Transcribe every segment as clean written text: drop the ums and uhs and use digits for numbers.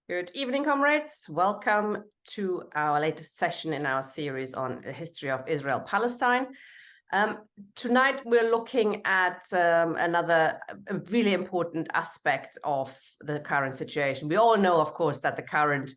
Good evening, comrades. Welcome to our latest session in our series on the history of Israel-Palestine. Tonight, we're looking at another really important aspect of the current situation. We all know, of course, that the current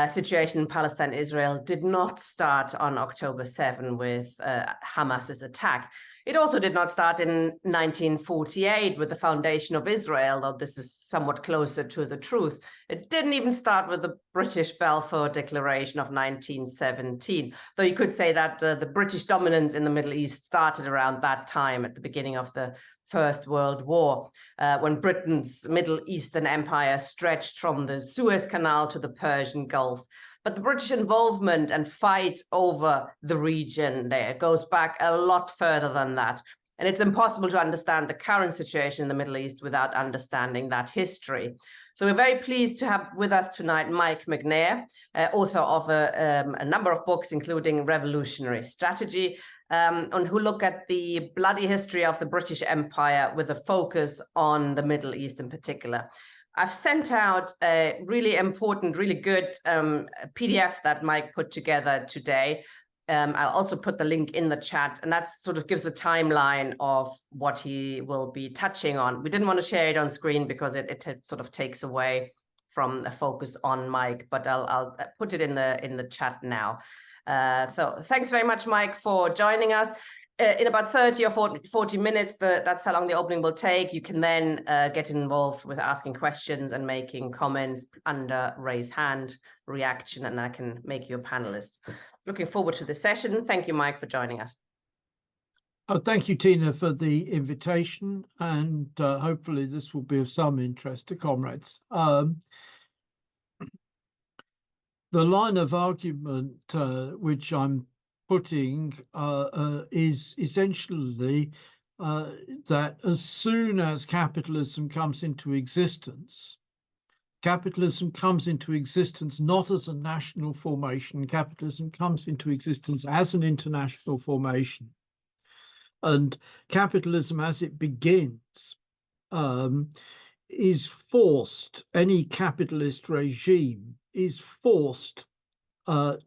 situation in Palestine, Israel did not start on October 7 with Hamas's attack. It also did not start in 1948 with the foundation of Israel, though this is somewhat closer to the truth. It didn't even start with the British Balfour Declaration of 1917, though you could say that the British dominance in the Middle East started around that time at the beginning of the First World War, when Britain's Middle Eastern empire stretched from the Suez Canal to the Persian Gulf. But the British involvement and fight over the region there goes back a lot further than that. And it's impossible to understand the current situation in the Middle East without understanding that history. So we're very pleased to have with us tonight Mike Macnair, author of a number of books, including Revolutionary Strategy, and who look at the bloody history of the British Empire with a focus on the Middle East in particular. I've sent out a really important, really good PDF that Mike put together today. I'll also put the link in the chat, and that sort of gives a timeline of what he will be touching on. We didn't want to share it on screen because it sort of takes away from the focus on Mike, but I'll put it in the chat now. So thanks very much, Mike, for joining us. In about 30 or 40 minutes, that's how long the opening will take. You can then get involved with asking questions and making comments under raise hand reaction, and I can make you a panelist. Looking forward to the session. Thank you, Mike, for joining us. Oh, thank you, Tina, for the invitation, and hopefully this will be of some interest to comrades. The line of argument which I'm putting is essentially that as soon as capitalism comes into existence not as a national formation. Capitalism comes into existence as an international formation. And capitalism, as it begins, is forced, any capitalist regime is forced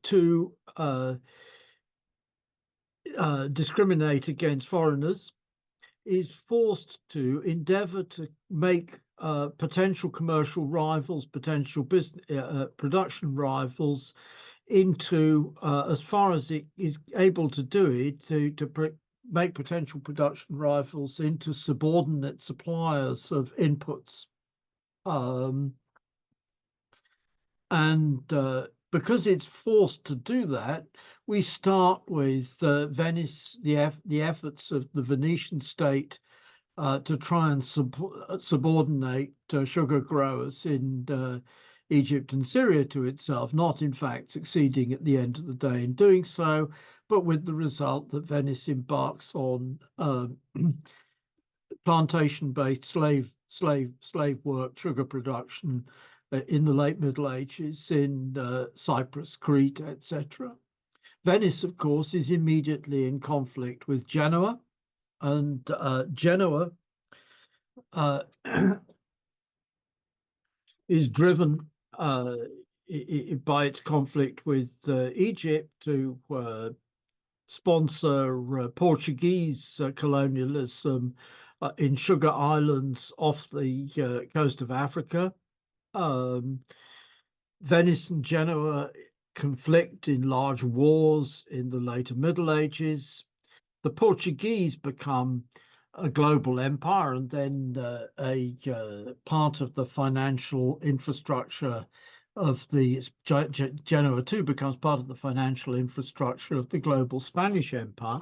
to discriminate against foreigners, is forced to endeavor to make potential commercial rivals, potential business production rivals into, as far as it is able to do it, to make potential production rivals into subordinate suppliers of inputs. Because it's forced to do that, we start with Venice, the efforts of the Venetian state to try and subordinate sugar growers in Egypt and Syria to itself, not in fact succeeding at the end of the day in doing so, but with the result that Venice embarks on plantation-based slave work, sugar production in the late Middle Ages in Cyprus, Crete, etc. Venice, of course, is immediately in conflict with Genoa, and Genoa is driven by its conflict with Egypt to sponsor Portuguese colonialism in sugar islands off the coast of Africa. Venice and Genoa conflict in large wars in the later Middle Ages. The Portuguese become a global empire, and then a part of the financial infrastructure of the Genoa too becomes part of the financial infrastructure of the global Spanish Empire.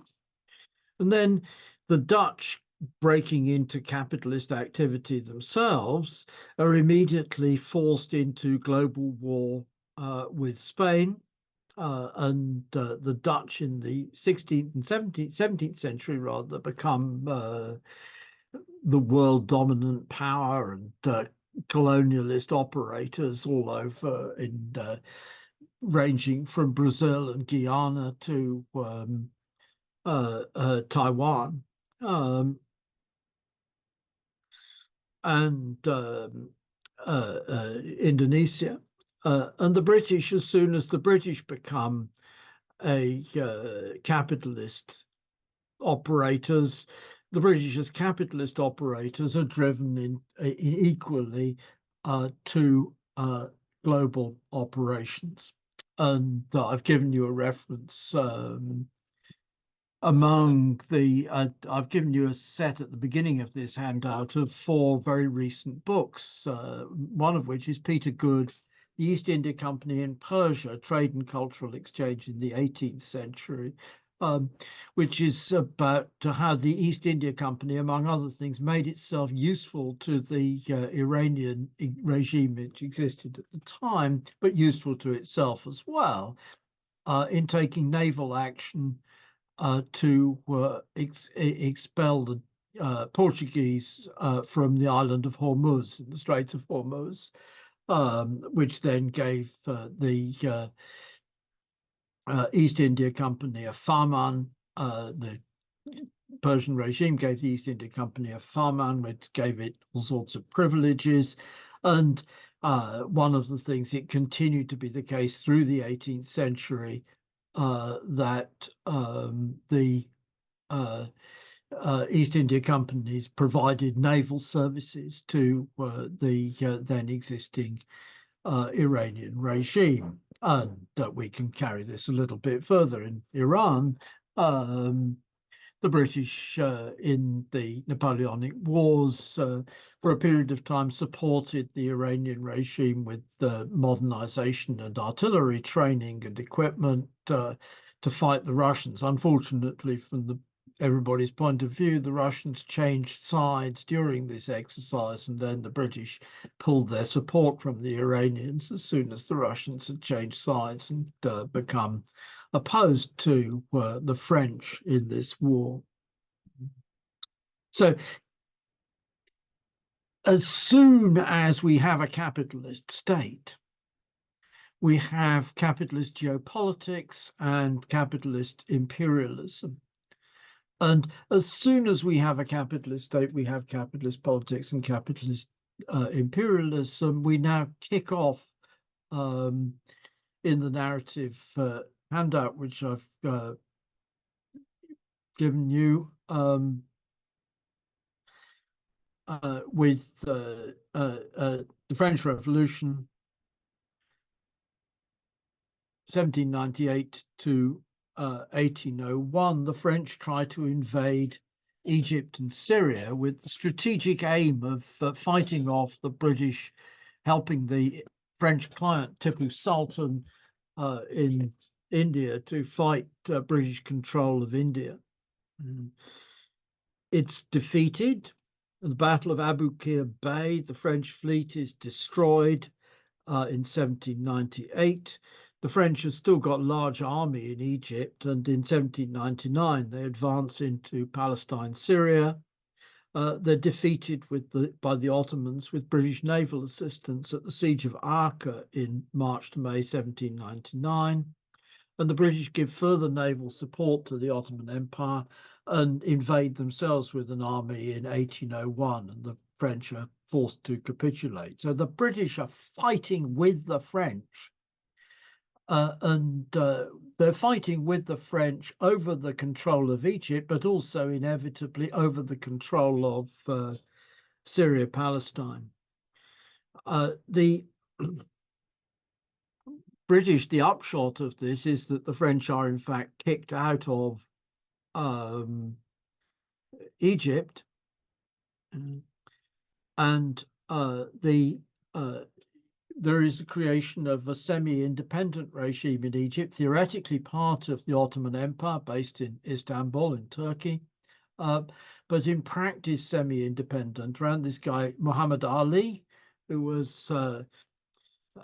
And then the Dutch, breaking into capitalist activity themselves, are immediately forced into global war with Spain, and the Dutch in the 16th and 17th century rather become the world dominant power and colonialist operators all over, in ranging from Brazil and Guyana to Taiwan. And Indonesia. And the British, as soon as the British become a capitalist operators, the British as capitalist operators are driven in equally to global operations. And I've given you a reference among the, I've given you a set at the beginning of this handout of 4 very recent books, one of which is Peter Good, The East India Company in Persia, Trade and Cultural Exchange in the 18th Century, which is about how the East India Company, among other things, made itself useful to the Iranian regime which existed at the time, but useful to itself as well, in taking naval action to expel the Portuguese from the island of Hormuz, in the Straits of Hormuz, which then gave the East India Company a farman. The Persian regime gave the East India Company a farman, which gave it all sorts of privileges. And one of the things, it continued to be the case through the 18th century, that the East India Companies provided naval services to the then existing Iranian regime. And we can carry this a little bit further. In Iran, the British in the Napoleonic Wars for a period of time supported the Iranian regime with modernization and artillery training and equipment to fight the Russians. Unfortunately, from everybody's point of view, the Russians changed sides during this exercise, and then the British pulled their support from the Iranians as soon as the Russians had changed sides and become opposed to the French in this war. So as soon as we have a capitalist state, we have capitalist geopolitics and capitalist imperialism. And as soon as we have a capitalist state, we have capitalist politics and capitalist imperialism. We now kick off in the narrative handout, which I've given you, with the French Revolution, 1798 to 1801. The French try to invade Egypt and Syria with the strategic aim of fighting off the British, helping the French client Tipu Sultan in India to fight British control of India. It's defeated. In the Battle of Abu Qir Bay, the French fleet is destroyed in 1798. The French have still got a large army in Egypt, and in 1799 they advance into Palestine, Syria. They're defeated by the Ottomans with British naval assistance at the Siege of Acre in March to May 1799. And the British give further naval support to the Ottoman Empire and invade themselves with an army in 1801, and the French are forced to capitulate. So the British are fighting with the French, and they're fighting with the French over the control of Egypt, but also inevitably over the control of Syria, Palestine. The British, the upshot of this is that the French are in fact kicked out of Egypt, and there is a creation of a semi-independent regime in Egypt, theoretically part of the Ottoman Empire, based in Istanbul in Turkey, but in practice semi-independent, around this guy Muhammad Ali, who was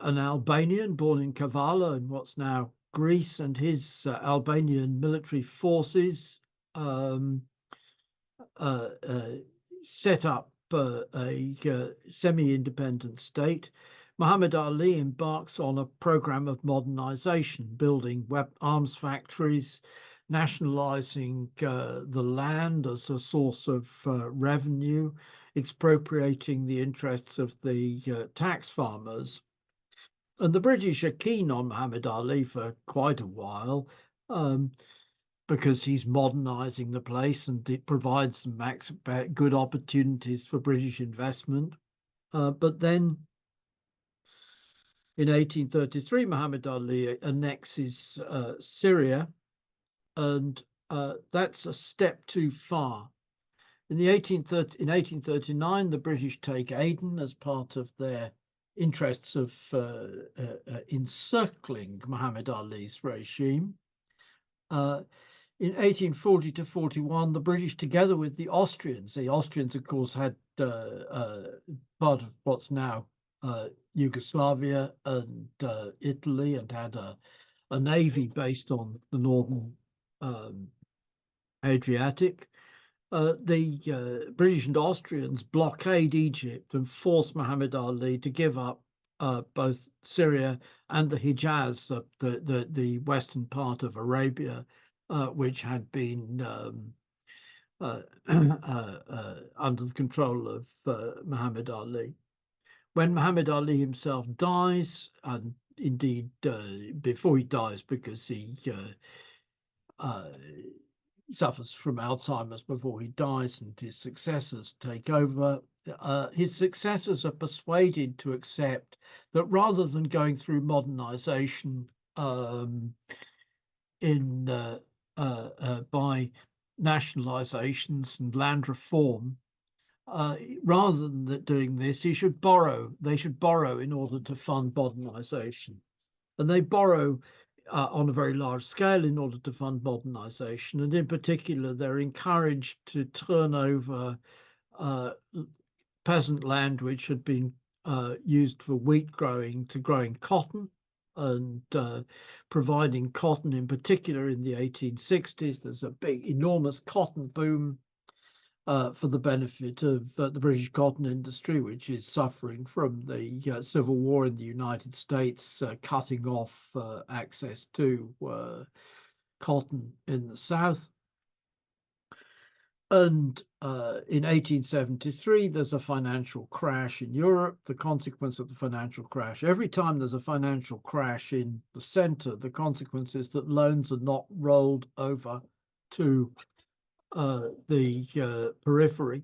an Albanian born in Kavala in what's now Greece, and his Albanian military forces set up a semi-independent state. Muhammad Ali embarks on a program of modernization, building arms factories, nationalizing the land as a source of revenue, expropriating the interests of the tax farmers. And the British are keen on Muhammad Ali for quite a while, because he's modernizing the place and it provides them good opportunities for British investment. But then in 1833, Muhammad Ali annexes Syria, and that's a step too far. In 1839, the British take Aden as part of their interests of encircling Muhammad Ali's regime. In 1840 to 41, the British, together with the Austrians, of course, had part of what's now Yugoslavia and Italy, and had a navy based on the northern Adriatic. The British and Austrians blockade Egypt and force Muhammad Ali to give up both Syria and the Hijaz, the western part of Arabia, which had been under the control of Muhammad Ali. When Muhammad Ali himself dies, and indeed before he dies, because he suffers from Alzheimer's before he dies, and his successors take over. His successors are persuaded to accept that rather than going through modernization by nationalizations and land reform, rather than doing this, they should borrow in order to fund modernization. And they borrow on a very large scale in order to fund modernization. And in particular, they're encouraged to turn over peasant land which had been used for wheat growing to growing cotton, and providing cotton in particular in the 1860s. There's a big, enormous cotton boom for the benefit of the British cotton industry, which is suffering from the Civil War in the United States, cutting off access to cotton in the South. And in 1873, there's a financial crash in Europe. The consequence of the financial crash, every time there's a financial crash in the center, the consequence is that loans are not rolled over to the periphery.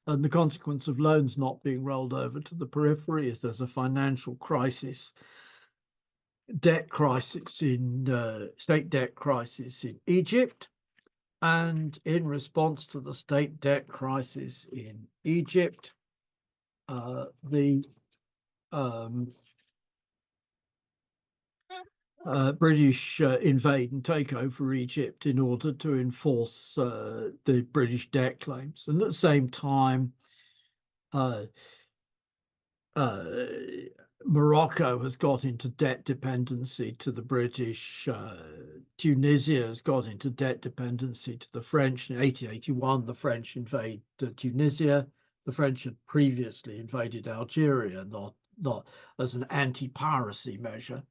And the consequence of loans not being rolled over to the periphery is there's a financial crisis, debt crisis state debt crisis in Egypt. And in response to the state debt crisis in Egypt, the British invade and take over Egypt in order to enforce the British debt claims. And at the same time, Morocco has got into debt dependency to the British. Tunisia has got into debt dependency to the French. In 1881, the French invade Tunisia. The French had previously invaded Algeria, not as an anti-piracy measure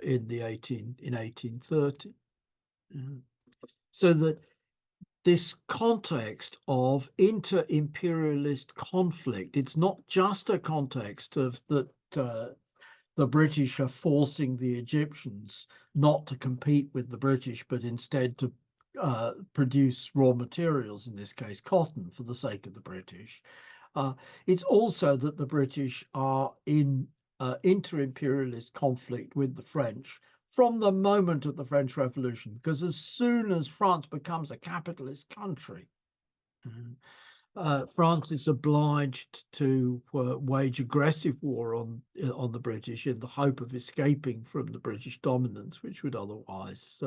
in 1830. So that this context of inter-imperialist conflict, it's not just a context of that the British are forcing the Egyptians not to compete with the British, but instead to produce raw materials, in this case cotton, for the sake of the British. It's also that the British are in inter-imperialist conflict with the French from the moment of the French Revolution, because as soon as France becomes a capitalist country, France is obliged to wage aggressive war on the British in the hope of escaping from the British dominance, which would otherwise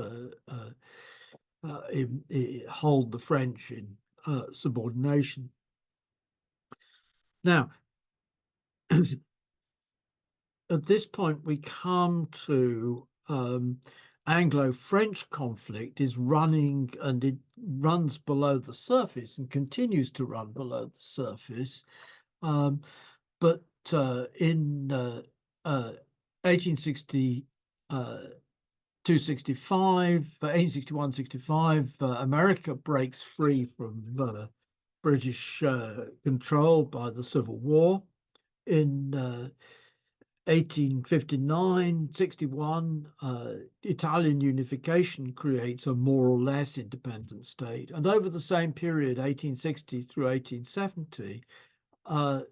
hold the French in subordination. Now, at this point, we come to Anglo-French conflict is running, and it runs below the surface and continues to run below the surface. But in 1861-65, America breaks free from British control by the Civil War. In 1859, 61, Italian unification creates a more or less independent state. And over the same period, 1860 through 1870, a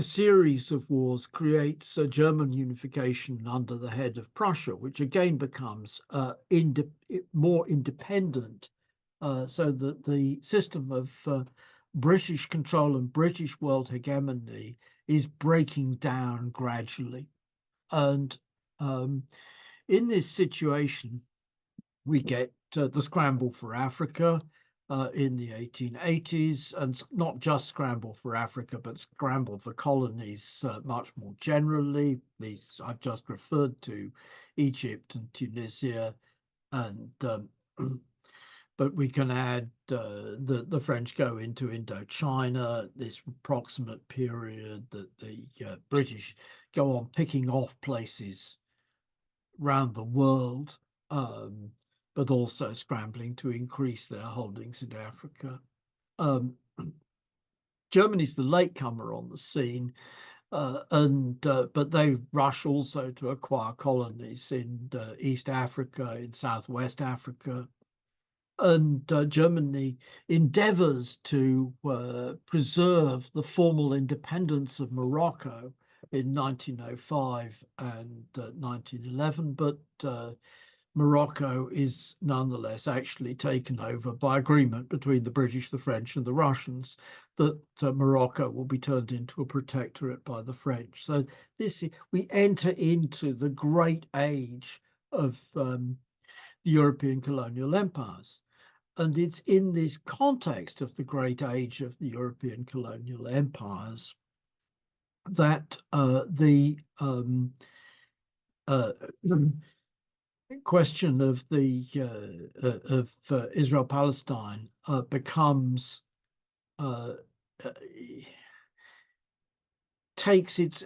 series of wars creates a German unification under the head of Prussia, which again becomes more independent, so that the system of British control and British world hegemony is breaking down gradually. And in this situation, we get the scramble for Africa in the 1880s, and not just scramble for Africa, but scramble for colonies much more generally. These I've just referred to, Egypt and Tunisia, and but we can add the French go into Indochina, this approximate period that the British go on picking off places around the world, but also scrambling to increase their holdings in Africa. Germany's the latecomer on the scene, but they rush also to acquire colonies in East Africa, in Southwest Africa. And Germany endeavors to preserve the formal independence of Morocco in 1905 and 1911, but Morocco is nonetheless actually taken over by agreement between the British, the French, and the Russians that Morocco will be turned into a protectorate by the French. So we enter into the great age of the European colonial empires. And it's in this context of the great age of the European colonial empires that the question of Israel-Palestine becomes takes its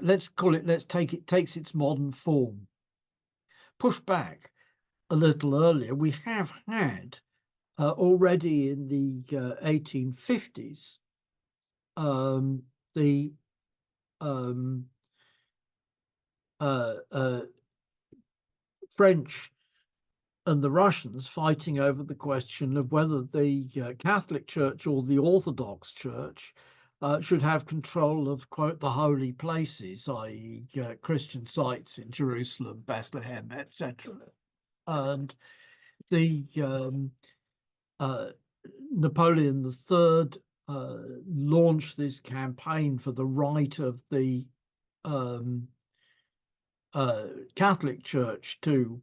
takes its modern form. Pushed back a little earlier, we have had already in the 1850s the French and the Russians fighting over the question of whether the Catholic Church or the Orthodox Church should have control of, quote, the holy places, i.e. Christian sites in Jerusalem, Bethlehem, etc. And the Napoleon III launched this campaign for the right of the Catholic Church to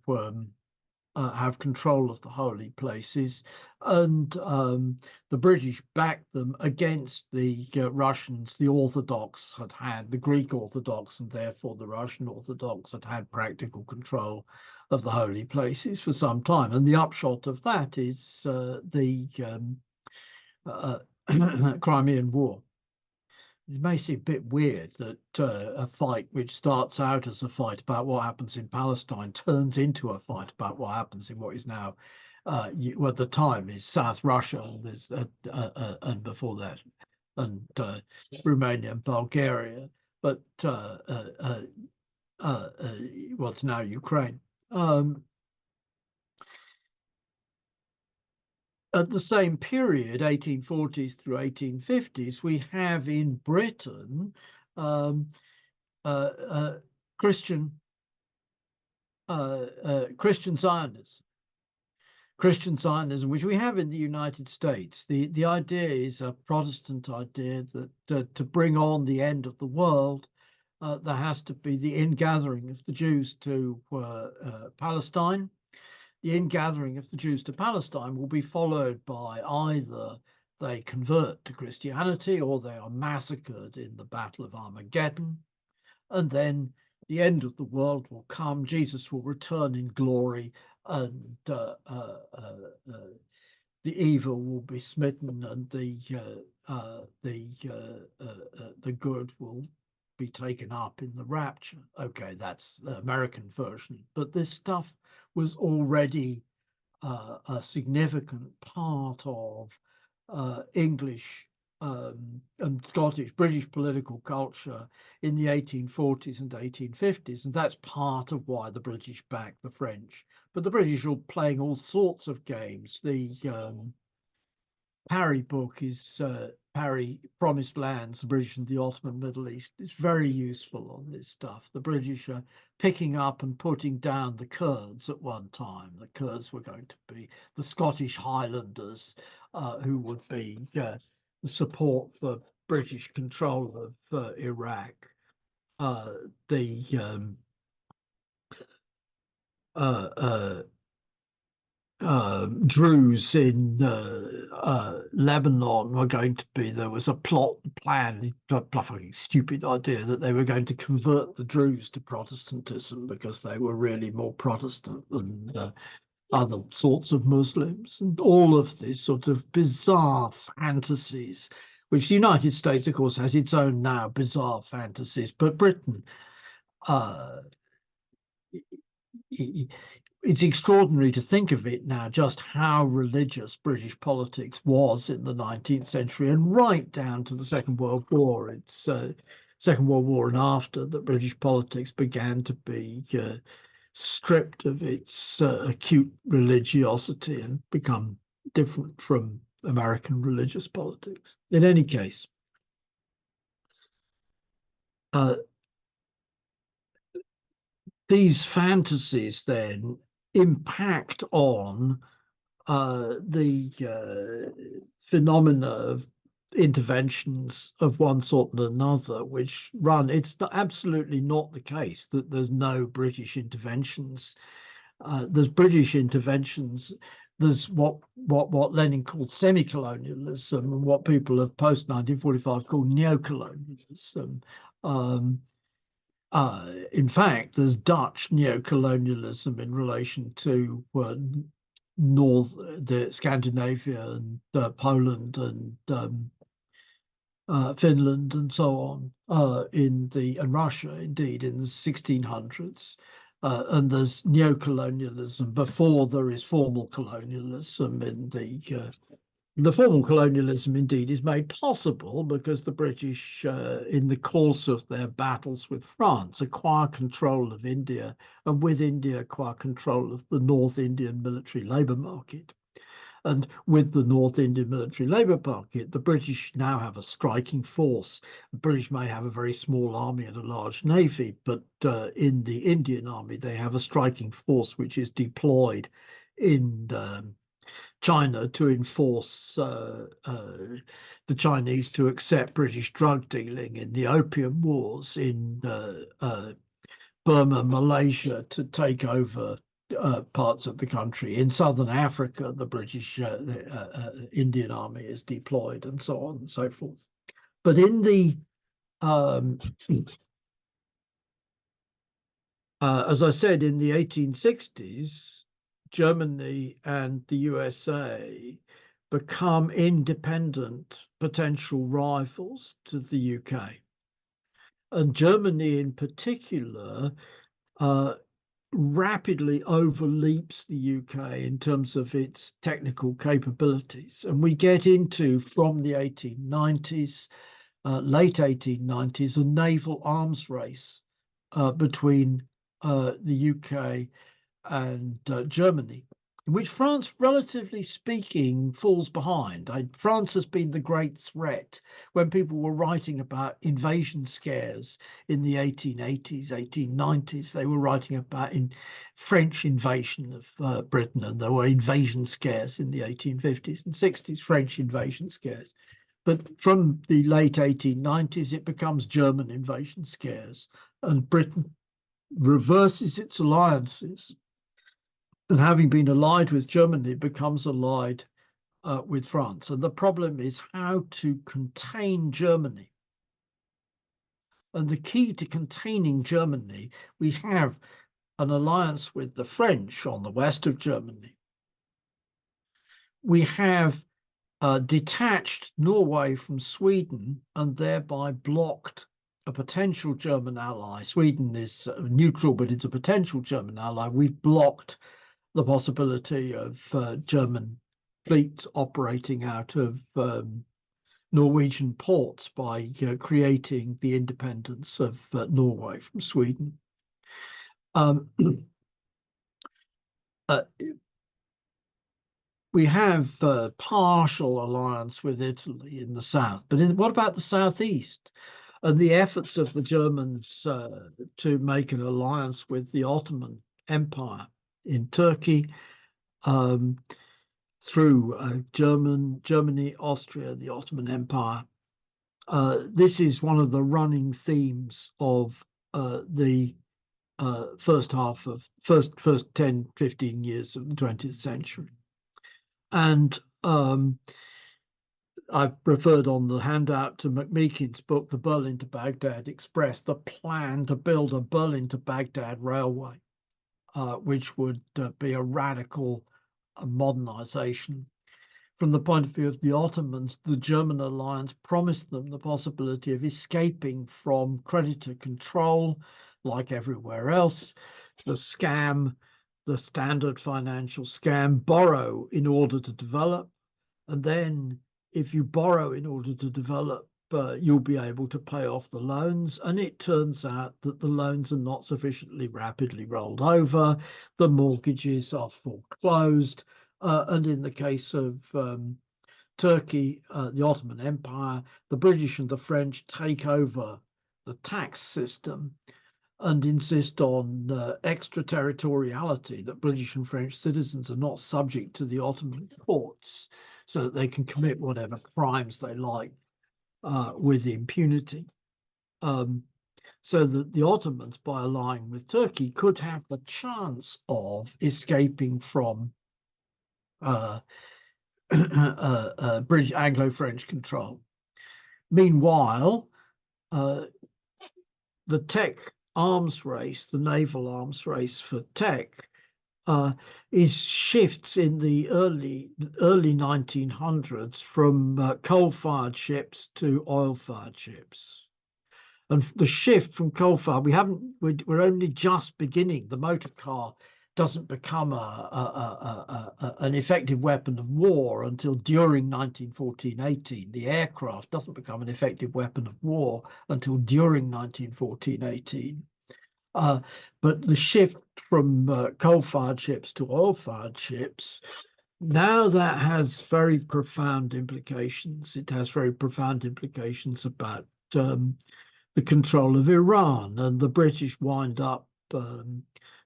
have control of the holy places, and the British backed them against the Russians. The Orthodox had the Greek Orthodox, and therefore the Russian Orthodox had practical control of the holy places for some time. And the upshot of that is the Crimean War. It may seem a bit weird that a fight which starts out as a fight about what happens in Palestine turns into a fight about what happens in what is now, at the time, is South Russia, and before that, and Romania and Bulgaria, but what's now Ukraine. At the same period, 1840s through 1850s, we have in Britain Christian Zionism, which we have in the United States. The idea is a Protestant idea that to bring on the end of the world, there has to be the ingathering of the Jews to Palestine. The ingathering of the Jews to Palestine will be followed by either they convert to Christianity or they are massacred in the Battle of Armageddon. And then the end of the world will come. Jesus will return in glory, and the evil will be smitten, and the good will be taken up in the rapture. Okay, that's the American version, but this stuff was already a significant part of English and British political culture in the 1840s and 1850s, and that's part of why the British backed the French. But the British are playing all sorts of games. The Parry book is Parry Promised Lands, the British and the Ottoman Middle East. It's very useful on this stuff. The British are picking up and putting down the Kurds at one time. The Kurds were going to be the Scottish Highlanders, who would be the support for British control of Iraq. The Druze in Lebanon were going to be, there was a plan, fucking stupid idea that they were going to convert the Druze to Protestantism because they were really more Protestant than other sorts of Muslims, and all of this sort of bizarre fantasies, which the United States, of course, has its own now bizarre fantasies, but Britain, it's extraordinary to think of it now, just how religious British politics was in the 19th century and right down to the Second World War. It's Second World War and after that British politics began to be stripped of its acute religiosity and become different from American religious politics. In any case, these fantasies then impact on the phenomena of interventions of one sort and another, which run. It's absolutely not the case that there's no British interventions. There's British interventions. There's what Lenin called semi-colonialism, and what people of post 1945 call neo-colonialism. In fact, there's Dutch neo-colonialism in relation to the Scandinavia and Poland and Finland and so on, and Russia indeed in the 1600s. And there's neo-colonialism before there is formal colonialism in the formal colonialism indeed is made possible because the British, in the course of their battles with France, acquire control of India, and with India acquire control of the North Indian military labour market. And with the North Indian military labour market, the British now have a striking force. The British may have a very small army and a large navy, but in the Indian army, they have a striking force which is deployed in China to enforce the Chinese to accept British drug dealing in the Opium Wars, in Burma, Malaysia to take over parts of the country. In southern Africa, the British Indian army is deployed, and so on and so forth. But in the as I said, in the 1860s, Germany and the USA become independent potential rivals to the UK. And Germany in particular rapidly overleaps the UK in terms of its technical capabilities. And we get into, from the 1890s, late 1890s, a naval arms race between the UK and Germany, in which France, relatively speaking, falls behind. France has been the great threat. When people were writing about invasion scares in the 1880s, 1890s, they were writing about French invasion of Britain, and there were invasion scares in the 1850s and 60s, French invasion scares. But from the late 1890s, it becomes German invasion scares, and Britain reverses its alliances, and having been allied with Germany, becomes allied with France. And the problem is how to contain Germany. And the key to containing Germany, we have an alliance with the French on the west of Germany. We have detached Norway from Sweden and thereby blocked a potential German ally. Sweden is neutral, but it's a potential German ally. We've blocked the possibility of German fleets operating out of Norwegian ports by creating the independence of Norway from Sweden. We have a partial alliance with Italy in the south, but what about the southeast? And the efforts of the Germans to make an alliance with the Ottoman Empire in Turkey, through Germany, Austria, the Ottoman Empire. This is one of the running themes of the first 10, 15 years of the 20th century. And I've referred on the handout to Macmeekin's book, The Berlin to Baghdad Express, the plan to build a Berlin to Baghdad railway, which would be a radical modernization. From the point of view of the Ottomans, the German alliance promised them the possibility of escaping from creditor control, like everywhere else. The scam, the standard financial scam, borrow in order to develop. And then if you borrow in order to develop, you'll be able to pay off the loans. And it turns out that the loans are not sufficiently rapidly rolled over. The mortgages are foreclosed. And in the case of Turkey, the Ottoman Empire, the British and the French take over the tax system and insist on extraterritoriality, that British and French citizens are not subject to the Ottoman courts, so that they can commit whatever crimes they like with impunity. So that the Ottomans, by allying with Turkey, could have the chance of escaping from British Anglo-French control. Meanwhile, the tech arms race, the naval arms race for tech, shifts in the early 1900s from coal-fired ships to oil-fired ships. And the shift from coal-fired, we're only just beginning. The motor car doesn't become an effective weapon of war until during 1914-18. The aircraft doesn't become an effective weapon of war until during 1914-18. But the shift from coal-fired ships to oil-fired ships, now that has very profound implications. It has very profound implications about the control of Iran, and the British wind up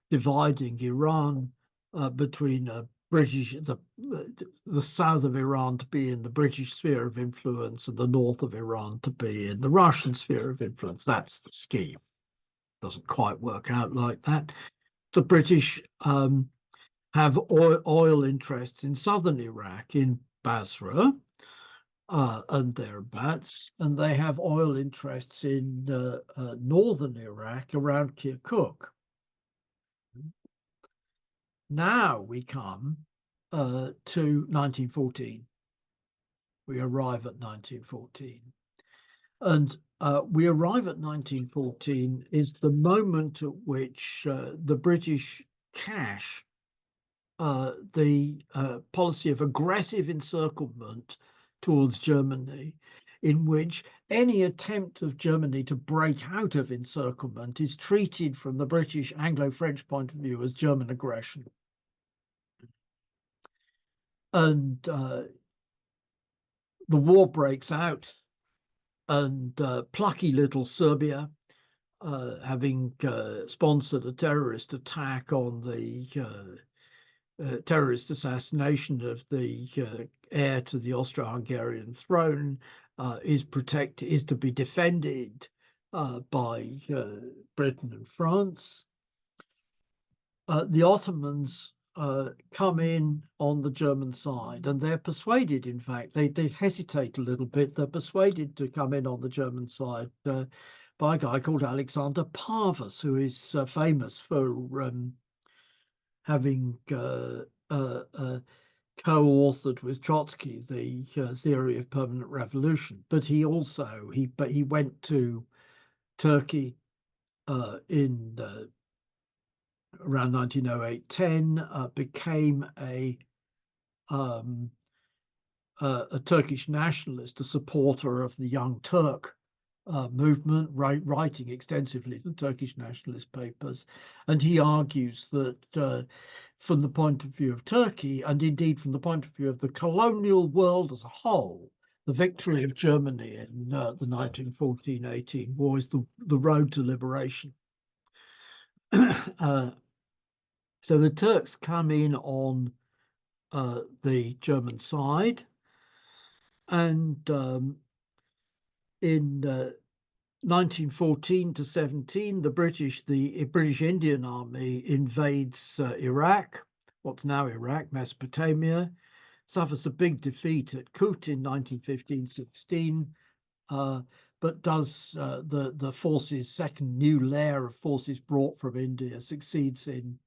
dividing Iran between the south of Iran to be in the British sphere of influence and the north of Iran to be in the Russian sphere of influence. That's the scheme. Doesn't quite work out like that. The British have oil interests in southern Iraq, in Basra and thereabouts, and they have oil interests in northern Iraq around Kirkuk. Now we come to 1914. We arrive at 1914. And we arrive at 1914 is the moment at which the British cash the policy of aggressive encirclement towards Germany, in which any attempt of Germany to break out of encirclement is treated from the British Anglo-French point of view as German aggression. And the war breaks out, and plucky little Serbia, having sponsored a terrorist attack on the terrorist assassination of the heir to the Austro-Hungarian throne, is to be defended by Britain and France. The Ottomans come in on the German side, and they're persuaded, in fact, they hesitate a little bit, they're persuaded to come in on the German side by a guy called Alexander Parvus, who is famous for having co-authored with Trotsky the theory of permanent revolution. But he went to Turkey in around 1908-10, became a a Turkish nationalist, a supporter of the Young Turk movement, writing extensively in Turkish nationalist papers. And he argues that from the point of view of Turkey, and indeed from the point of view of the colonial world as a whole, the victory of Germany in the 1914-18 war is the road to liberation. So the Turks come in on the German side, and in 1914 to 17, the British Indian Army invades Iraq, what's now Iraq, Mesopotamia, suffers a big defeat at Kut in 1915-16, but does the forces, second new layer of forces brought from India, succeeds in,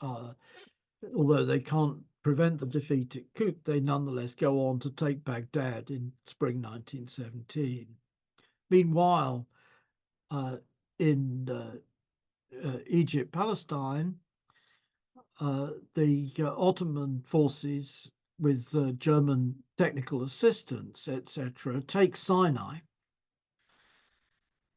although they can't prevent the defeat at Kut, they nonetheless go on to take Baghdad in spring 1917. Meanwhile, in Egypt, Palestine, the Ottoman forces with German technical assistance, etc., take Sinai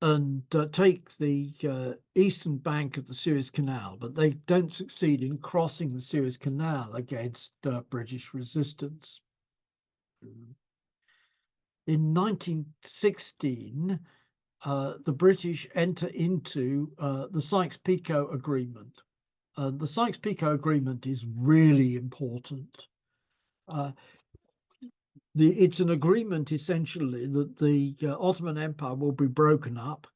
and take the eastern bank of the Suez Canal, but they don't succeed in crossing the Suez Canal against British resistance. In 1916, the British enter into the Sykes-Picot Agreement. The Sykes-Picot Agreement is really important. It's an agreement essentially that the Ottoman Empire will be broken up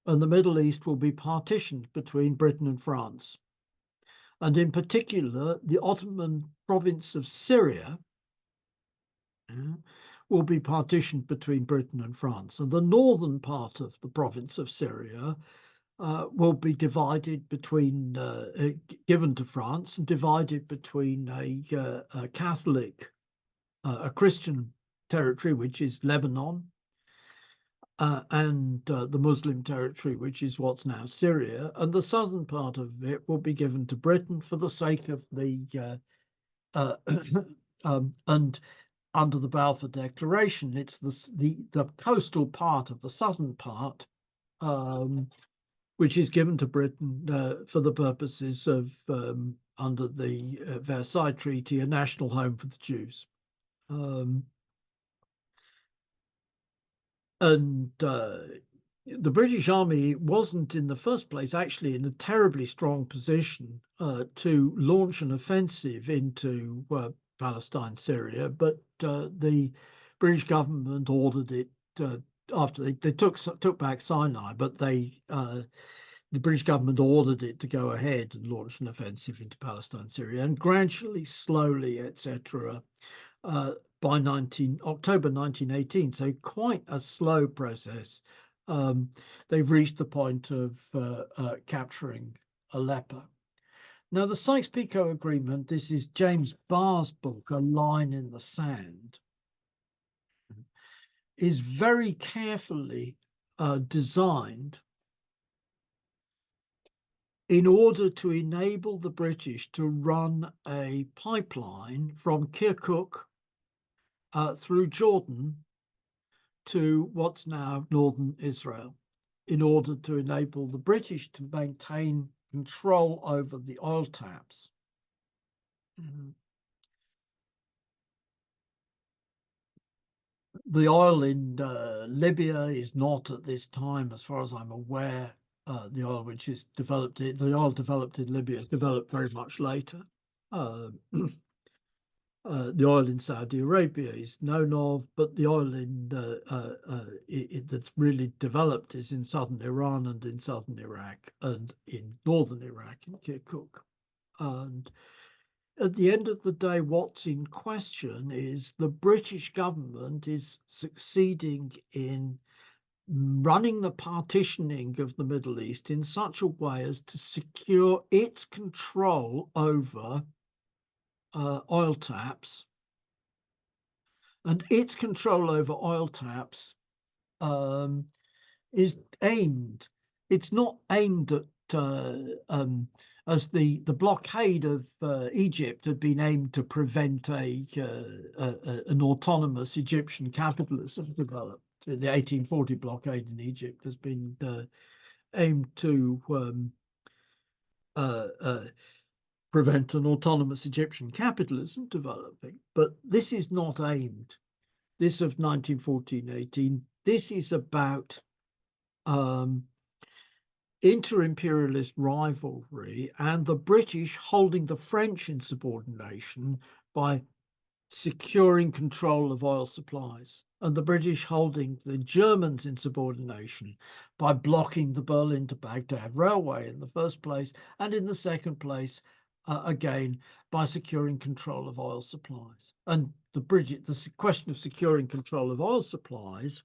and the Middle East will be partitioned between Britain and France. And in particular, the Ottoman province of Syria will be partitioned between Britain and France. And the northern part of the province of Syria will be divided between, given to France, and divided between a Catholic, a Christian territory, which is Lebanon, and the Muslim territory, which is what's now Syria. And the southern part of it will be given to Britain for the sake of the, and under the Balfour Declaration, it's the coastal part of the southern part, which is given to Britain for the purposes of, under the Versailles Treaty, a national home for the Jews. And the British Army wasn't in the first place actually in a terribly strong position to launch an offensive into Palestine, Syria, but the British government ordered it after they took back Sinai, but the British government ordered it to go ahead and launch an offensive into Palestine, Syria, and gradually, slowly, etc. By October 1918, so quite a slow process, they've reached the point of capturing Aleppo. Now, the Sykes-Picot Agreement, this is James Barr's book, A Line in the Sand, is very carefully designed in order to enable the British to run a pipeline from Kirkuk through Jordan to what's now northern Israel, in order to enable the British to maintain control over the oil taps. The oil in Libya is not at this time, as far as I'm aware, the oil which is developed, the oil developed in Libya is developed very much later. The oil in Saudi Arabia is known of, but the oil in that's really developed is in southern Iran and in southern Iraq and in northern Iraq in Kirkuk. And at the end of the day, what's in question is the British government is succeeding in running the partitioning of the Middle East in such a way as to secure its control over oil taps, and its control over oil taps is aimed. It's not aimed at as the blockade of Egypt had been aimed to prevent an autonomous Egyptian capitalism developed. The 1840 blockade in Egypt has been aimed to prevent an autonomous Egyptian capitalism developing. But this is not aimed, this of 1914-18, this is about inter-imperialist rivalry and the British holding the French in subordination by securing control of oil supplies, and the British holding the Germans in subordination by blocking the Berlin to Baghdad railway in the first place, and in the second place, again, by securing control of oil supplies. And the question of securing control of oil supplies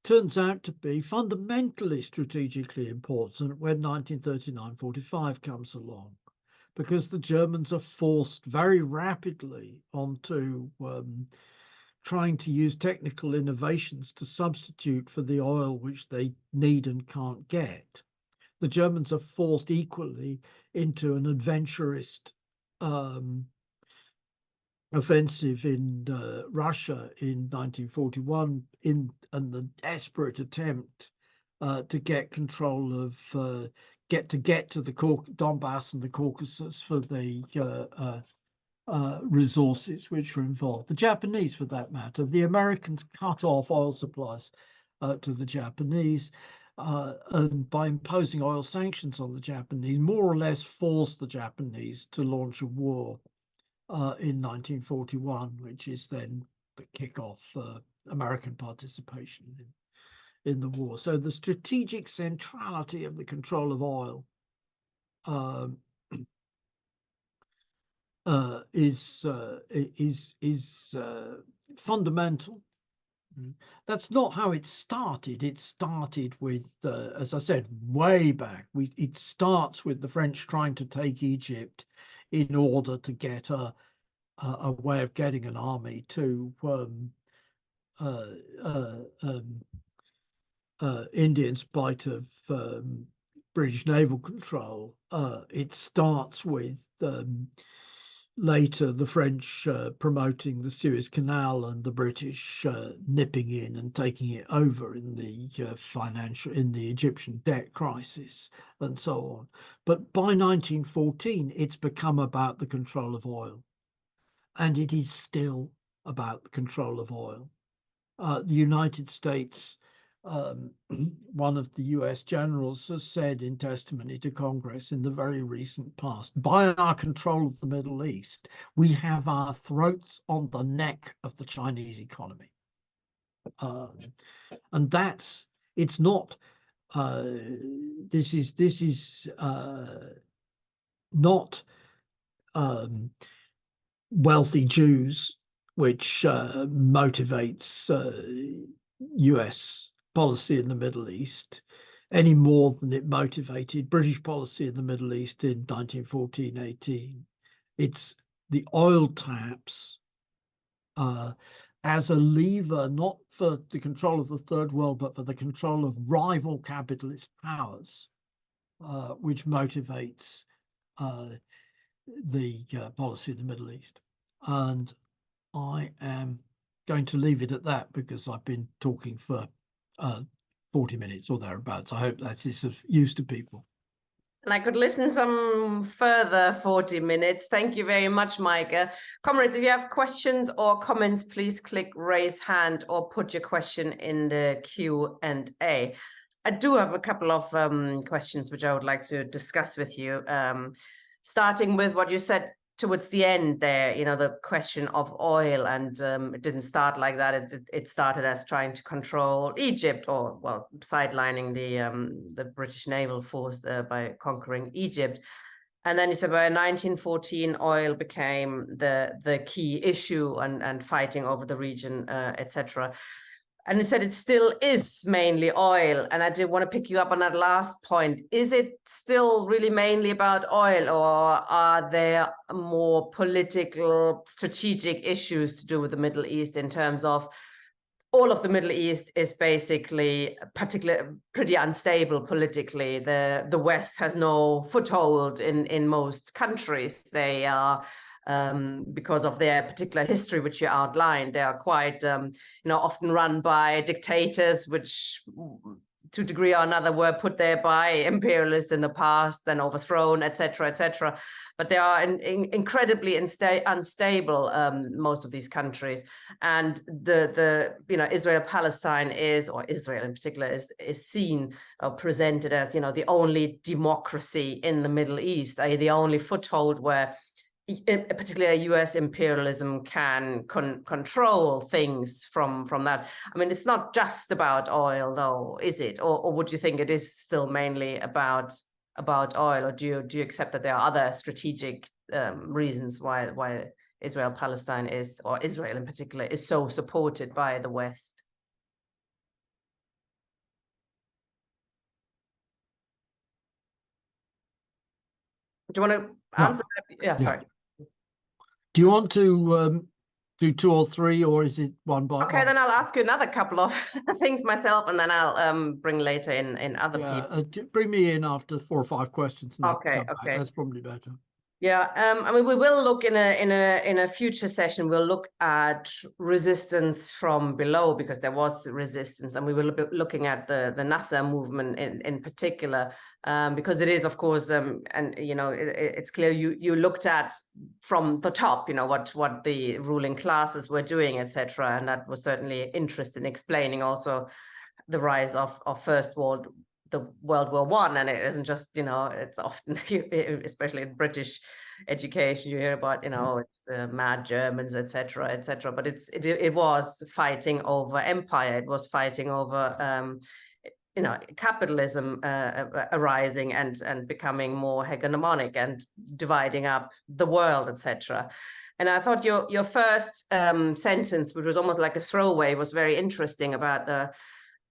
turns out to be fundamentally strategically important when 1939-45 comes along, because the Germans are forced very rapidly onto trying to use technical innovations to substitute for the oil which they need and can't get. The Germans are forced equally into an adventurist offensive in Russia in 1941 and the desperate attempt to get control of get to the Donbass and the Caucasus for the resources which were involved. The Japanese, for that matter, the Americans cut off oil supplies to the Japanese, and by imposing oil sanctions on the Japanese, more or less forced the Japanese to launch a war in 1941, which is then the kickoff for American participation in the war. So the strategic centrality of the control of oil is fundamental. That's not how it started. It started with, as I said, way back. It starts with the French trying to take Egypt in order to get a way of getting an army to India in spite of British naval control. It starts with later the French promoting the Suez Canal and the British nipping in and taking it over in the the Egyptian debt crisis and so on. But by 1914, it's become about the control of oil, and it is still about the control of oil. The United States, one of the US generals has said in testimony to Congress in the very recent past, by our control of the Middle East, we have our throats on the neck of the Chinese economy. And it's not, this is not wealthy Jews, which motivates US policy in the Middle East any more than it motivated British policy in the Middle East in 1914-18. It's the oil taps as a lever, not for the control of the Third World, but for the control of rival capitalist powers, which motivates the policy of the Middle East. And I am going to leave it at that because I've been talking for 40 minutes or thereabouts. I hope that's of use to people. And I could listen some further 40 minutes. Thank you very much, Mike. Comrades, if you have questions or comments, please click raise hand or put your question in the Q&A. I do have a couple of questions which I would like to discuss with you, starting with what you said towards the end there, you know, the question of oil, and it didn't start like that. It started as trying to control Egypt, or, well, sidelining the British naval force by conquering Egypt. And then you said by 1914, oil became the key issue and fighting over the region, etc. And you said it still is mainly oil. And I did want to pick you up on that last point. Is it still really mainly about oil, or are there more political, strategic issues to do with the Middle East in terms of all of the Middle East is basically pretty unstable politically. The West has no foothold in most countries. They are, because of their particular history, which you outlined, they are quite, often run by dictators, which to a degree or another were put there by imperialists in the past, then overthrown, etc., etc. But they are incredibly unstable, most of these countries. And Israel-Palestine or Israel in particular, is seen or presented as, the only democracy in the Middle East, the only foothold where particularly US imperialism can control things from that. I mean, it's not just about oil, though, is it? Or would you think it is still mainly about oil? Or do you accept that there are other strategic reasons why Israel-Palestine or Israel in particular, is so supported by the West? Do you want to answer that? Yeah, sorry. Do you want to do two or three, or is it one by one? Okay, then I'll ask you another couple of things myself, and then I'll bring later in other people. Bring me in after 4 or 5 questions. Okay. That's probably better. Yeah, I mean, we will look in a future session. We'll look at resistance from below, because there was resistance, and we will be looking at the Nasser movement in particular, because it is, of course, and it's clear you looked at from the top, what the ruling classes were doing, etc., and that was certainly interest in explaining also the rise of the World War I. And it isn't just, it's often, especially in British education, you hear about, it's mad Germans, etc., etc. But it was fighting over empire. It was fighting over, capitalism arising and becoming more hegemonic and dividing up the world, etc. And I thought your first sentence, which was almost like a throwaway, was very interesting about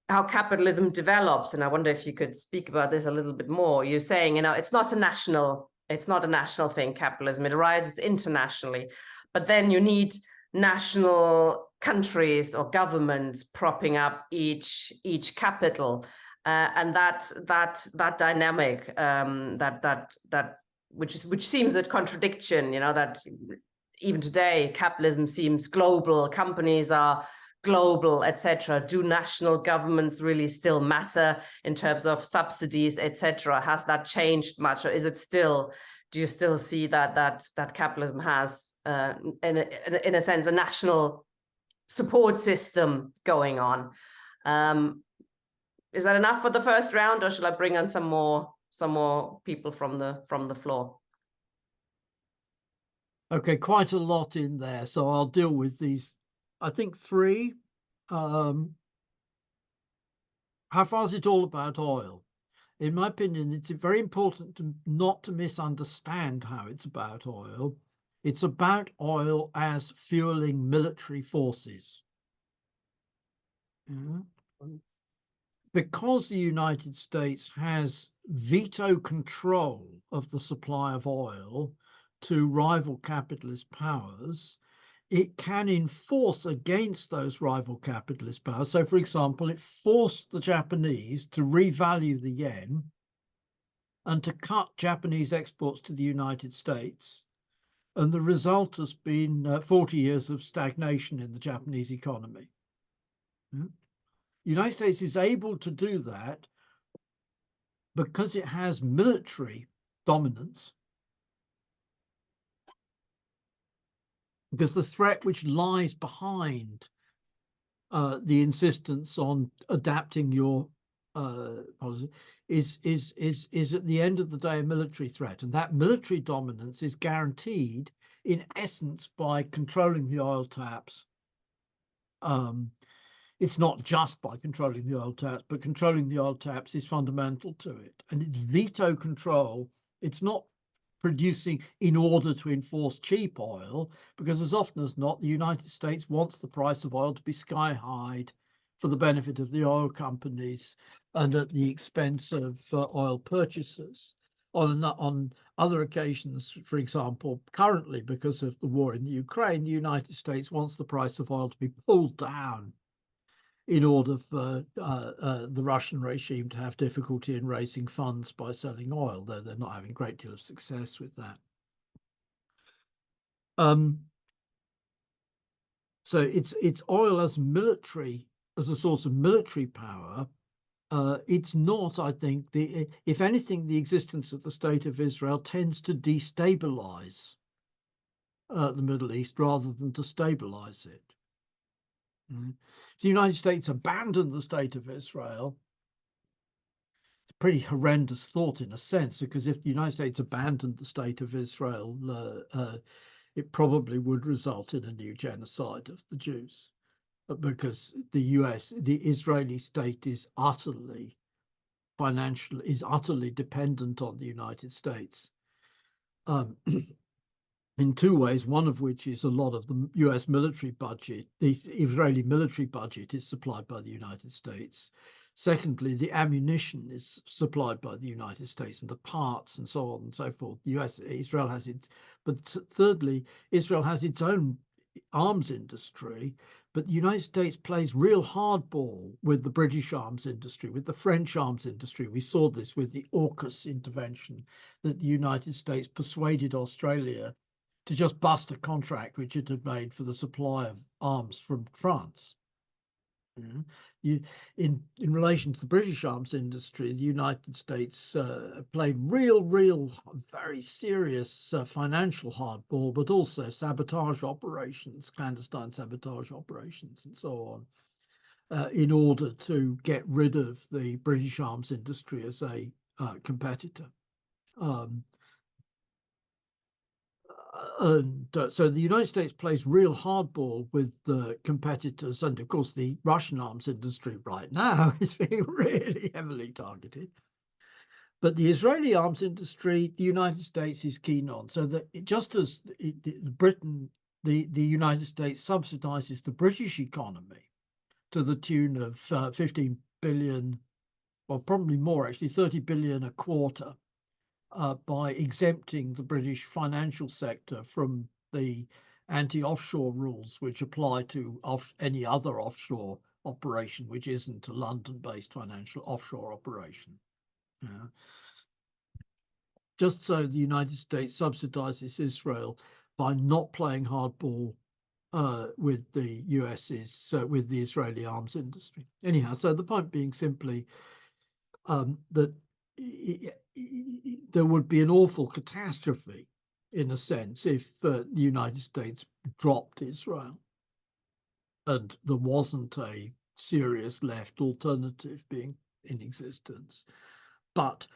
how capitalism develops. And I wonder if you could speak about this a little bit more. You're saying, it's not a national thing, capitalism. It arises internationally, but then you need national countries or governments propping up each capital, and that dynamic, which seems a contradiction. That even today capitalism seems global, companies are global, etc. Do national governments really still matter in terms of subsidies, etc.? Has that changed much, or is it still? Do you still see that capitalism has, in a sense, a national support system going on? Is that enough for the first round, or shall I bring on some more people from the floor? Okay, quite a lot in there, so I'll deal with these. I think 3. How far is it all about oil? In my opinion, it's very important not to misunderstand how it's about oil. It's about oil as fueling military forces. Because the United States has veto control of the supply of oil to rival capitalist powers, it can enforce against those rival capitalist powers. So, for example, it forced the Japanese to revalue the yen and to cut Japanese exports to the United States. And the result has been 40 years of stagnation in the Japanese economy. The United States is able to do that because it has military dominance, because the threat which lies behind the insistence on adapting your policy is at the end of the day a military threat, and that military dominance is guaranteed in essence by controlling the oil taps. It's not just by controlling the oil taps, but controlling the oil taps is fundamental to it, and it's veto control. It's not producing in order to enforce cheap oil, because as often as not, the United States wants the price of oil to be sky high for the benefit of the oil companies and at the expense of oil purchasers. On other occasions, for example, currently because of the war in the Ukraine, the United States wants the price of oil to be pulled down in order for the Russian regime to have difficulty in raising funds by selling oil, though they're not having a great deal of success with that. So it's oil as military, as a source of military power. It's not, I think, if anything, the existence of the State of Israel tends to destabilize the Middle East rather than to stabilize it. If the United States abandoned the State of Israel, it's a pretty horrendous thought in a sense, because if the United States abandoned the State of Israel, it probably would result in a new genocide of the Jews, because the Israeli state is utterly dependent on the United States. In two ways, one of which is a lot of the US military budget, the Israeli military budget is supplied by the United States. Secondly, the ammunition is supplied by the United States and the parts and so on and so forth. Israel has its, but thirdly, Israel has its own arms industry, but the United States plays real hardball with the British arms industry, with the French arms industry. We saw this with the AUKUS intervention, that the United States persuaded Australia to just bust a contract which it had made for the supply of arms from France. In relation to the British arms industry, the United States played real, very serious financial hardball, but also sabotage operations, clandestine sabotage operations, and so on, in order to get rid of the British arms industry as a competitor. And so the United States plays real hardball with the competitors, and of course the Russian arms industry right now is being really heavily targeted. But the Israeli arms industry, the United States is keen on. So that just as Britain, the United States subsidizes the British economy to the tune of 15 billion, well, probably more actually, 30 billion a quarter, by exempting the British financial sector from the anti-offshore rules which apply to any other offshore operation which isn't a London-based financial offshore operation. Just so the United States subsidizes Israel by not playing hardball with the US's, with the Israeli arms industry. Anyhow, so the point being simply that there would be an awful catastrophe, in a sense, if the United States dropped Israel and there wasn't a serious left alternative being in existence. But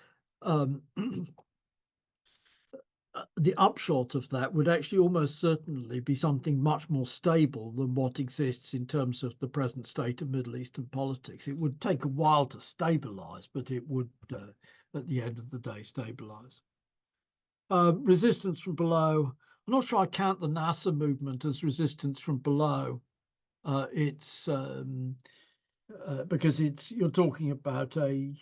the upshot of that would actually almost certainly be something much more stable than what exists in terms of the present state of Middle Eastern politics. It would take a while to stabilize, but it would, at the end of the day, stabilize. Resistance from below. I'm not sure I count the NASA movement as resistance from below. It's because you're talking about a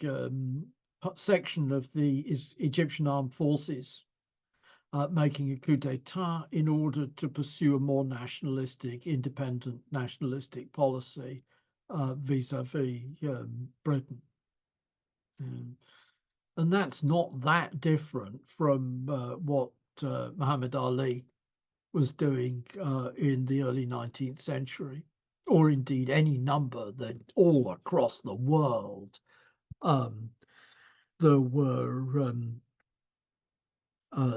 section of the Egyptian armed forces making a coup d'etat in order to pursue a more nationalistic, independent nationalistic policy vis-a-vis Britain. And that's not that different from what Muhammad Ali was doing in the early 19th century, or indeed any number that all across the world there were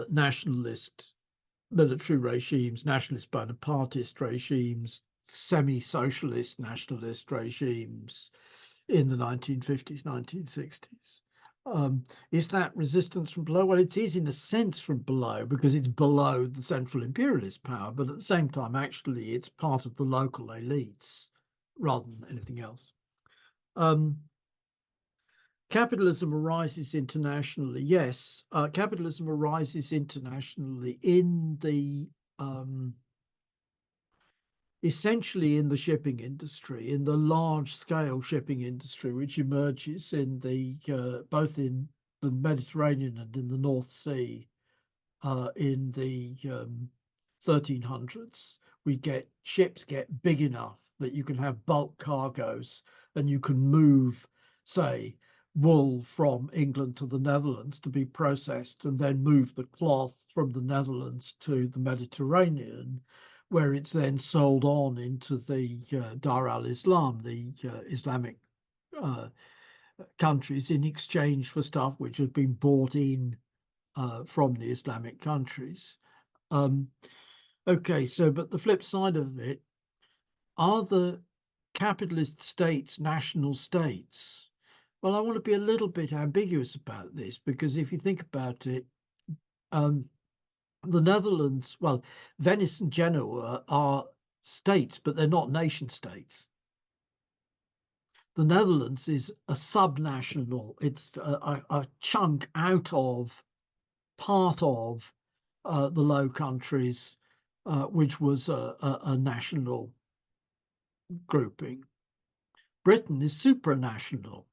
nationalist military regimes, nationalist Bonapartist regimes, semi-socialist nationalist regimes in the 1950s, 1960s. Is that resistance from below? Well, it is in a sense from below because it's below the central imperialist power, but at the same time, actually, it's part of the local elites rather than anything else. Capitalism arises internationally. Yes, capitalism arises internationally in the essentially in the shipping industry, in the large-scale shipping industry, which emerges in the both in the Mediterranean and in the North Sea in the 1300s. Ships get big enough that you can have bulk cargoes and you can move, say, wool from England to the Netherlands to be processed and then move the cloth from the Netherlands to the Mediterranean, where it's then sold on into the Dar al-Islam, the Islamic countries, in exchange for stuff which had been bought in from the Islamic countries. Okay, so but the flip side of it, are the capitalist states national states? Well, I want to be a little bit ambiguous about this, because if you think about it, the Netherlands, well, Venice and Genoa are states, but they're not nation states. The Netherlands is a subnational. It's a chunk out of part of the Low Countries, which was a national grouping. Britain is supranational.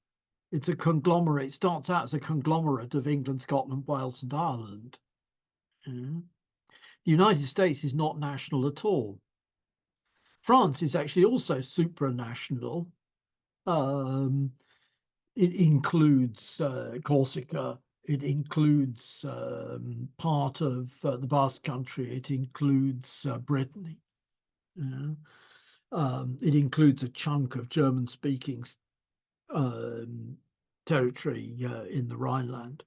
It's a conglomerate. It starts out as a conglomerate of England, Scotland, Wales, and Ireland. The United States is not national at all. France is actually also supranational. It includes Corsica. It includes part of the Basque Country. It includes Brittany. It includes a chunk of German-speaking territory in the Rhineland.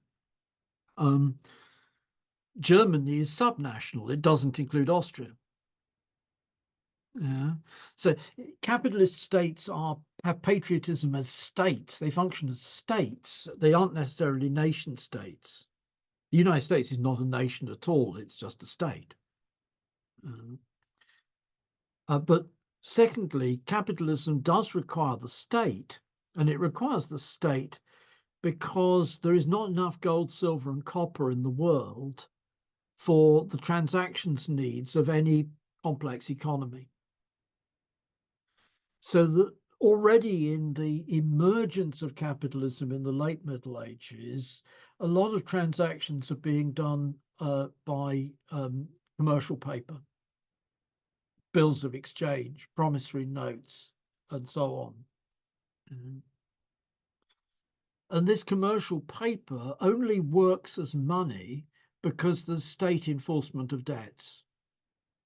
Germany is subnational. It doesn't include Austria. So capitalist states have patriotism as states. They function as states. They aren't necessarily nation states. The United States is not a nation at all. It's just a state. But secondly, capitalism does require the state, and it requires the state because there is not enough gold, silver, and copper in the world for the transactions needs of any complex economy. So that already in the emergence of capitalism in the late Middle Ages, a lot of transactions are being done by commercial paper, bills of exchange, promissory notes, and so on. And this commercial paper only works as money because there's state enforcement of debts.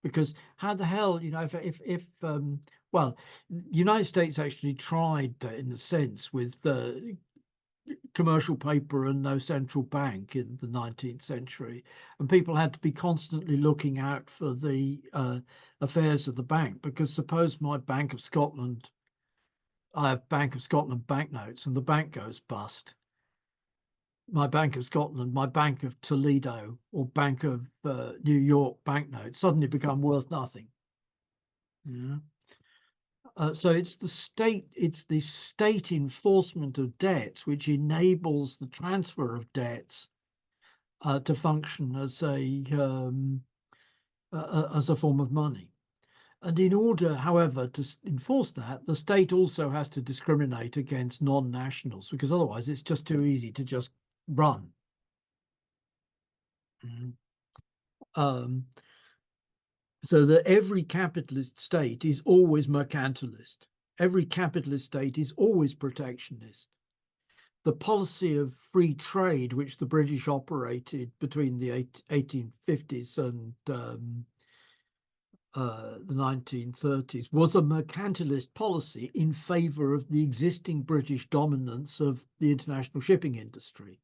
Because how the hell, if well, the United States actually tried, in a sense, with commercial paper and no central bank in the 19th century, and people had to be constantly looking out for the affairs of the bank, because suppose my Bank of Scotland, I have Bank of Scotland banknotes, and the bank goes bust. My Bank of Scotland, my Bank of Toledo, or Bank of New York banknotes suddenly become worth nothing. So it's the state enforcement of debts which enables the transfer of debts to function as a form of money. And in order, however, to enforce that, the state also has to discriminate against non-nationals, because otherwise it's just too easy to just run. So that every capitalist state is always mercantilist. Every capitalist state is always protectionist. The policy of free trade, which the British operated between the 1850s and the 1930s, was a mercantilist policy in favor of the existing British dominance of the international shipping industry.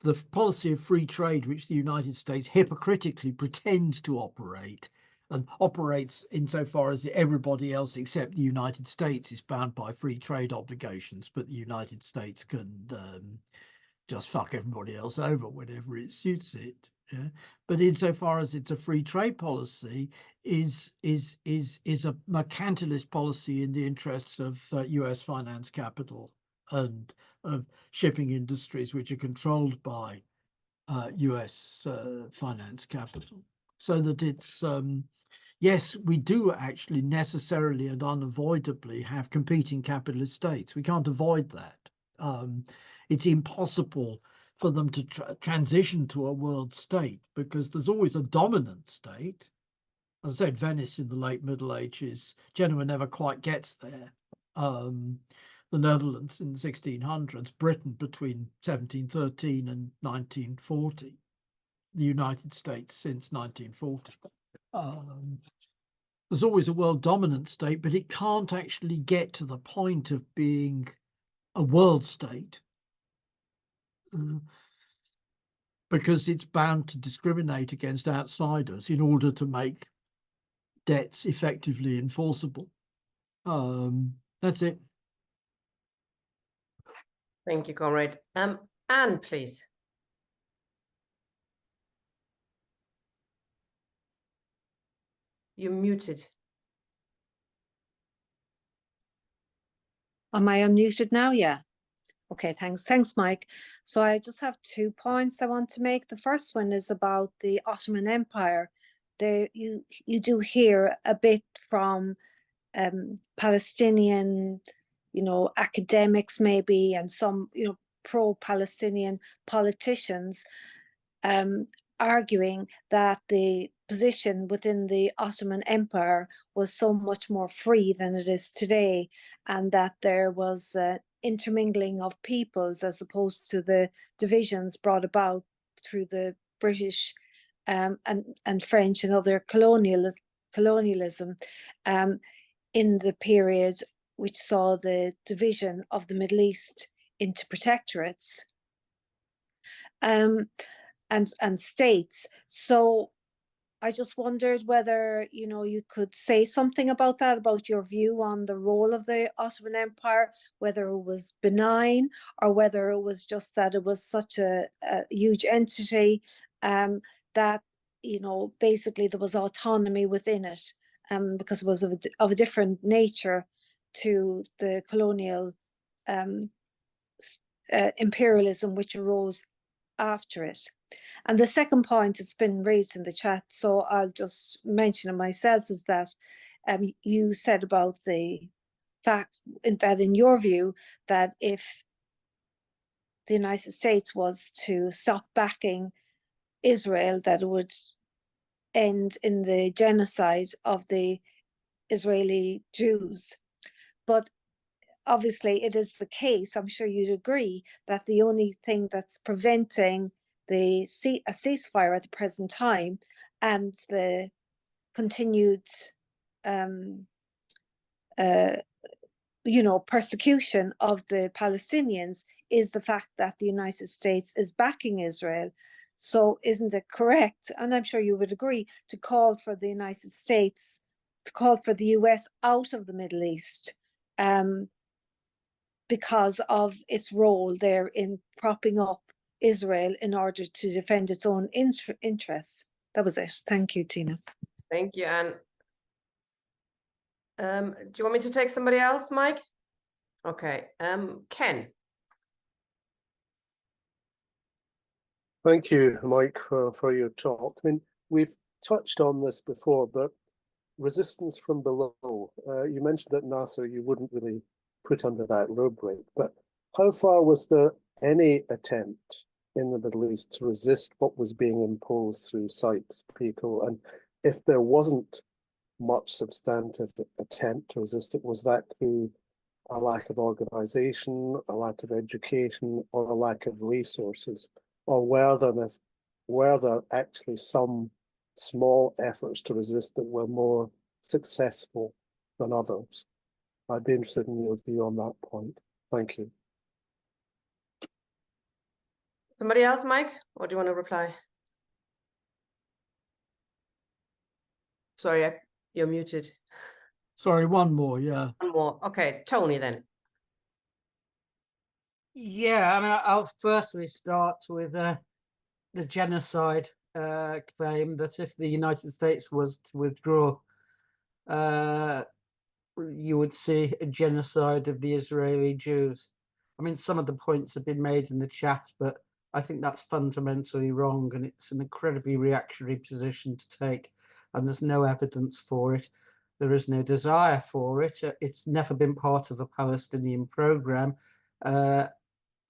The policy of free trade, which the United States hypocritically pretends to operate, and operates insofar as everybody else except the United States is bound by free trade obligations, but the United States can just fuck everybody else over whenever it suits it. But insofar as it's a free trade policy, is a mercantilist policy in the interests of U.S. finance capital and of shipping industries, which are controlled by U.S. finance capital. So that it's yes, we do actually necessarily and unavoidably have competing capitalist states. We can't avoid that. It's impossible for them to transition to a world state, because there's always a dominant state. as I said, Venice in the late Middle Ages. Genoa never quite gets there. The Netherlands in the 1600s, Britain between 1713 and 1940, the United States since 1940. There's always a world dominant state, but it can't actually get to the point of being a world state because it's bound to discriminate against outsiders in order to make debts effectively enforceable. That's it. Thank you, Comrade. Anne, please. You're muted. Am I unmuted now? Yeah. Okay, thanks. Thanks, Mike. So I just have 2 points I want to make. The first one is about the Ottoman Empire. There, you do hear a bit from Palestinian, academics maybe, and some, pro-Palestinian politicians arguing that the position within the Ottoman Empire was so much more free than it is today, and that there was intermingling of peoples as opposed to the divisions brought about through the British and French and other colonialism in the period which saw the division of the Middle East into protectorates and states. So I just wondered whether, you could say something about that, about your view on the role of the Ottoman Empire, whether it was benign or whether it was just that it was such a huge entity that, basically there was autonomy within it because it was of a different nature to the colonial imperialism which arose after it. And the second point, it's been raised in the chat, so I'll just mention it myself, is that you said about the fact that in your view, that if the United States was to stop backing Israel, that it would end in the genocide of the Israeli Jews. But obviously it is the case, I'm sure you'd agree, that the only thing that's preventing a ceasefire at the present time and the continued persecution of the Palestinians is the fact that the United States is backing Israel. So isn't it correct, and I'm sure you would agree, to call for the United States, to call for the US out of the Middle East because of its role there in propping up Israel in order to defend its own interests? That was it. Thank you, Tina. Thank you, Anne. Do you want me to take somebody else, Mike? Okay, Ken. Thank you, Mike, for your talk. I mean, we've touched on this before, but resistance from below. You mentioned that Nasser you wouldn't really put under that rubric, but how far was there any attempt in the Middle East to resist what was being imposed through Sykes-Picot? And if there wasn't much substantive attempt to resist it, was that through a lack of organization, a lack of education, or a lack of resources? Or were there actually some small efforts to resist that were more successful than others? I'd be interested in your view on that point. Thank you. Somebody else, Mike? Or do you want to reply? Sorry, you're muted. Sorry, one more, yeah. One more. Okay, Tony then. Yeah, I mean, I'll firstly start with the genocide claim that if the United States was to withdraw, you would see a genocide of the Israeli Jews. I mean, some of the points have been made in the chat, but I think that's fundamentally wrong, and it's an incredibly reactionary position to take, and there's no evidence for it. There is no desire for it. It's never been part of a Palestinian program.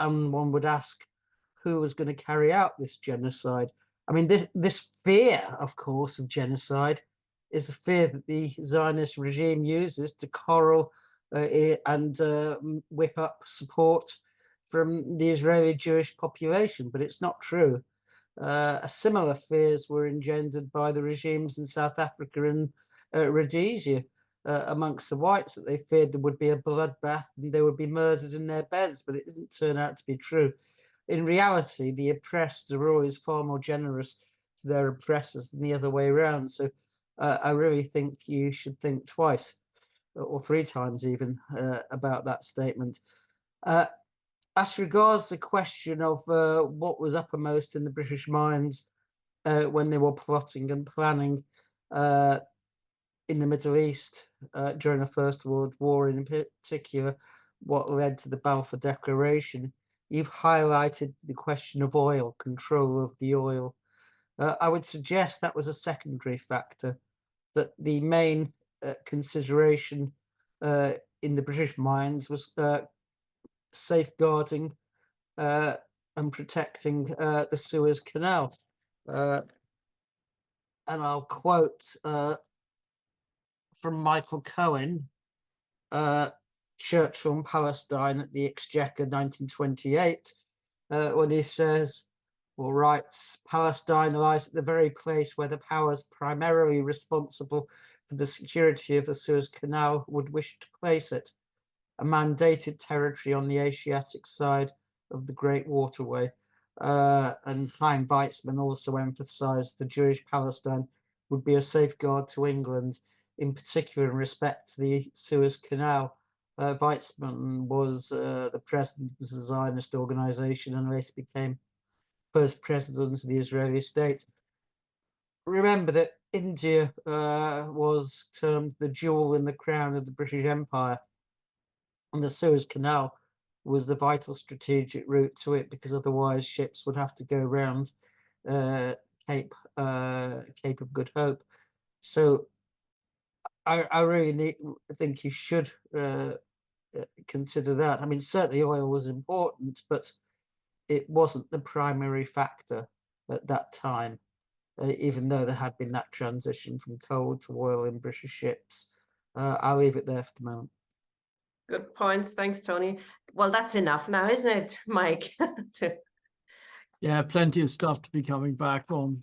And one would ask who was going to carry out this genocide. I mean, this fear, of course, of genocide is a fear that the Zionist regime uses to corral and whip up support from the Israeli Jewish population, but it's not true. Similar fears were engendered by the regimes in South Africa and Rhodesia amongst the whites, that they feared there would be a bloodbath and they would be murdered in their beds, but it didn't turn out to be true. In reality, the oppressed are always far more generous to their oppressors than the other way around. So I really think you should think twice or three times even about that statement. As regards the question of what was uppermost in the British minds when they were plotting and planning in the Middle East during the First World War, in particular, what led to the Balfour Declaration, you've highlighted the question of oil, control of the oil. I would suggest that was a secondary factor, that the main consideration in the British minds was safeguarding and protecting the Suez Canal. And I'll quote from Michael Cohen, Churchill and Palestine at the Exchequer 1928, when he says, or writes, Palestine lies at the very place where the powers primarily responsible for the security of the Suez Canal would wish to place it, a mandated territory on the Asiatic side of the Great Waterway. And Chaim Weizmann also emphasized the Jewish Palestine would be a safeguard to England, in particular in respect to the Suez Canal. Weizmann was the president of the Zionist organization and later became first president of the Israeli state. Remember that India was termed the jewel in the crown of the British Empire, and the Suez Canal was the vital strategic route to it, because otherwise ships would have to go around Cape of Good Hope. So I really think you should consider that. I mean, certainly oil was important, but it wasn't the primary factor at that time, even though there had been that transition from coal to oil in British ships. I'll leave it there for the moment. Good points. Thanks, Tony. Well, that's enough now, isn't it, Mike? Yeah, plenty of stuff to be coming back on.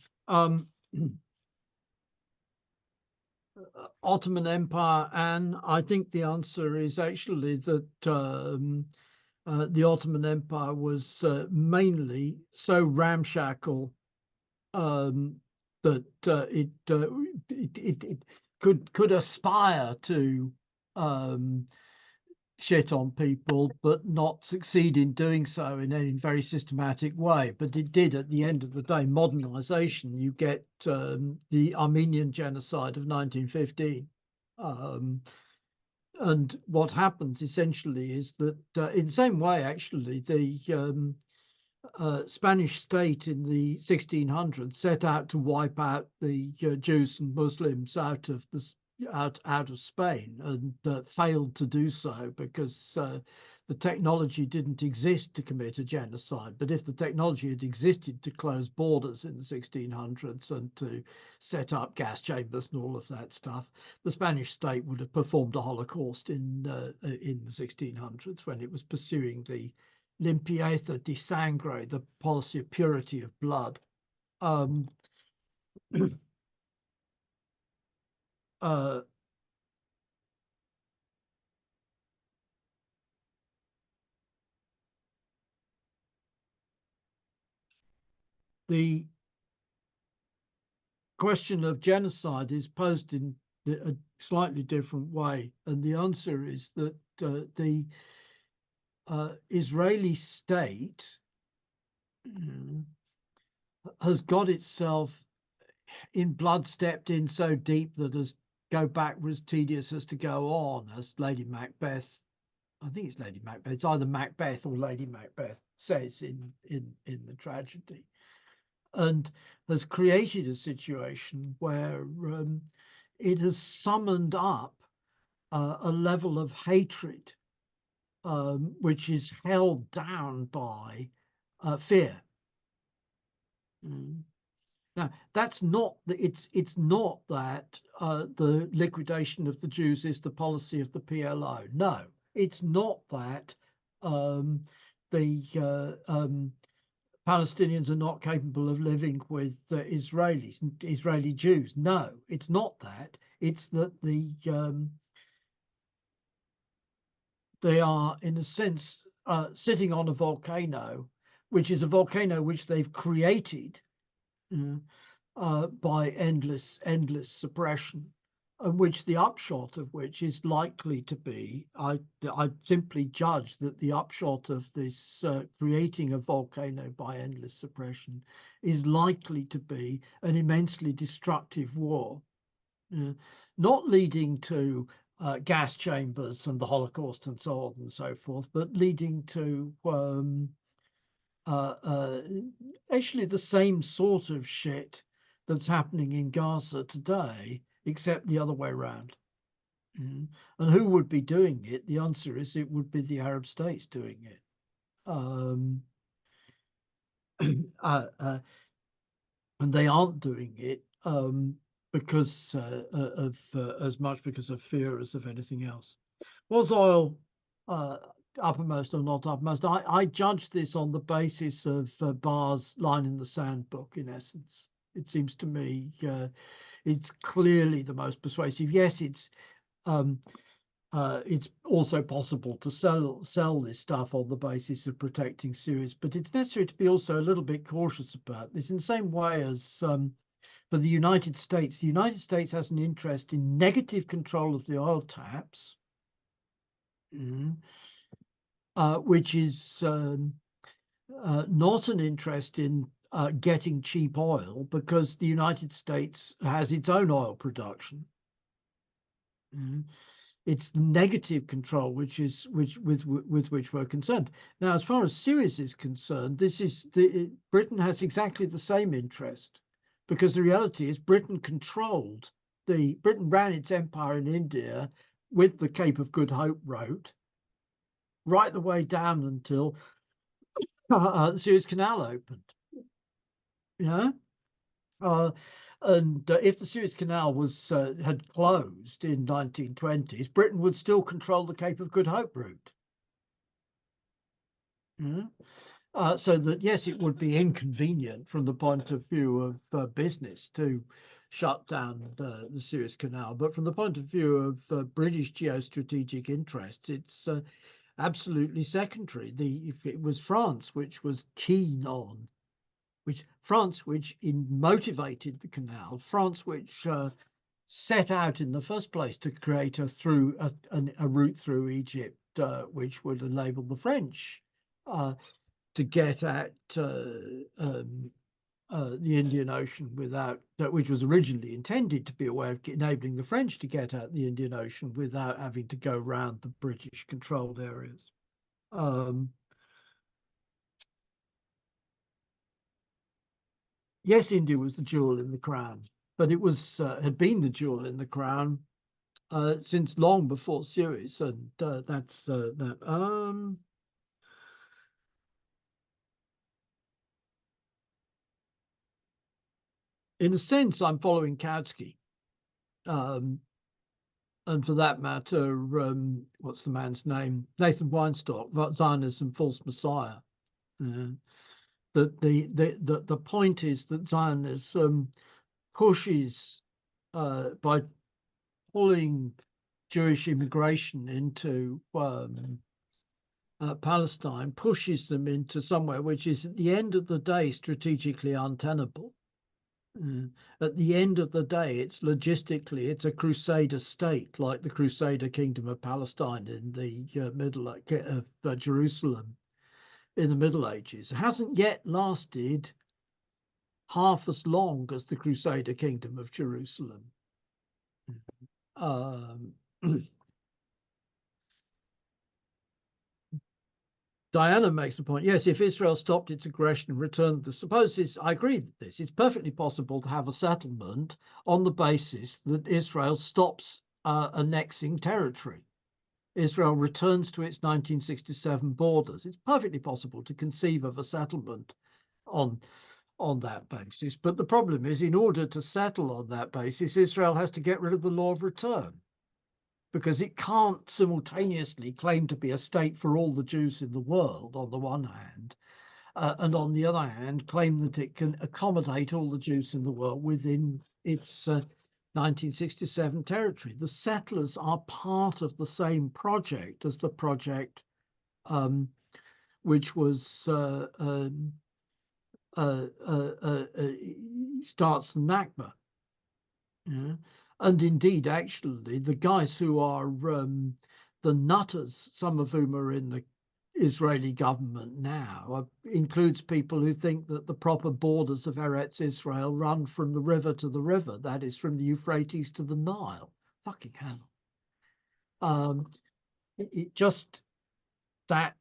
Ottoman Empire, and I think the answer is actually that the Ottoman Empire was mainly so ramshackle that it could aspire to shit on people, but not succeed in doing so in any very systematic way. But it did, at the end of the day, modernization. You get the Armenian genocide of 1915. And what happens essentially is that in the same way, actually, the Spanish state in the 1600s set out to wipe out the Jews and Muslims out of Spain, and failed to do so because the technology didn't exist to commit a genocide. But if the technology had existed to close borders in the 1600s and to set up gas chambers and all of that stuff, the Spanish state would have performed a Holocaust in the 1600s when it was pursuing the limpieza de sangre, the policy of purity of blood. The question of genocide is posed in a slightly different way, and the answer is that the Israeli state has got itself in blood stepped in so deep that as go backwards tedious as to go on, as Lady Macbeth, I think it's Lady Macbeth, it's either Macbeth or Lady Macbeth says in the tragedy, and has created a situation where it has summoned up a level of hatred which is held down by fear. Now, that's not it's not that the liquidation of the Jews is the policy of the PLO. No, it's not that the Palestinians are not capable of living with Israeli Jews. No, it's not that. It's that they are, in a sense, sitting on a volcano, which is a volcano which they've created by endless suppression, and which the upshot of which is likely to be, I simply judge that the upshot of this creating a volcano by endless suppression is likely to be an immensely destructive war, not leading to gas chambers and the Holocaust and so on and so forth, but leading to actually the same sort of shit that's happening in Gaza today, except the other way around. And who would be doing it? The answer is it would be the Arab states doing it. And they aren't doing it because of as much because of fear as of anything else. Was oil uppermost or not uppermost? I judge this on the basis of Barr's line in the sand book. In essence, it seems to me it's clearly the most persuasive. Yes, it's also possible to sell this stuff on the basis of protecting Syrians, but it's necessary to be also a little bit cautious about this in the same way as for the United States. The United States has an interest in negative control of the oil taps, which is not an interest in getting cheap oil, because the United States has its own oil production. It's the negative control with which we're concerned. Now, as far as Syria is concerned, Britain has exactly the same interest, because the reality is Britain ran its empire in India with the Cape of Good Hope route right the way down until the Suez Canal opened. And if the Suez Canal had closed in 1920s, Britain would still control the Cape of Good Hope route. So that, yes, it would be inconvenient from the point of view of business to shut down the Suez Canal, but from the point of view of British geostrategic interests, it's absolutely secondary. If it was France which was keen on, which motivated the canal, France which set out in the first place to create a route through Egypt, which would enable the French to get at the Indian Ocean which was originally intended to be a way of enabling the French to get at the Indian Ocean without having to go around the British controlled areas. Yes, India was the jewel in the crown, but it had been the jewel in the crown since long before Suez, and that's that. In a sense, I'm following Kautsky, and for that matter, what's the man's name? Nathan Weinstock, Zionism, False Messiah. That the point is that Zionism pushes by pulling Jewish immigration into Palestine, pushes them into somewhere which is at the end of the day strategically untenable. At the end of the day, it's a crusader state, like the crusader kingdom of Palestine in the Jerusalem in the Middle Ages. It hasn't yet lasted half as long as the crusader kingdom of Jerusalem. Diana makes the point, yes, if Israel stopped its aggression and returned I agree with this. It's perfectly possible to have a settlement on the basis that Israel stops annexing territory. Israel returns to its 1967 borders. It's perfectly possible to conceive of a settlement on on that basis. But the problem is, in order to settle on that basis, Israel has to get rid of the law of return, because it can't simultaneously claim to be a state for all the Jews in the world on the one hand, and on the other hand claim that it can accommodate all the Jews in the world within its 1967 territory. The settlers are part of the same project as the project which was starts the Nakba. Yeah. And indeed, actually, the guys who are the nutters, some of whom are in the Israeli government now, includes people who think that the proper borders of Eretz Israel run from the river to the river, that is, from the Euphrates to the Nile. Fucking hell. It just, that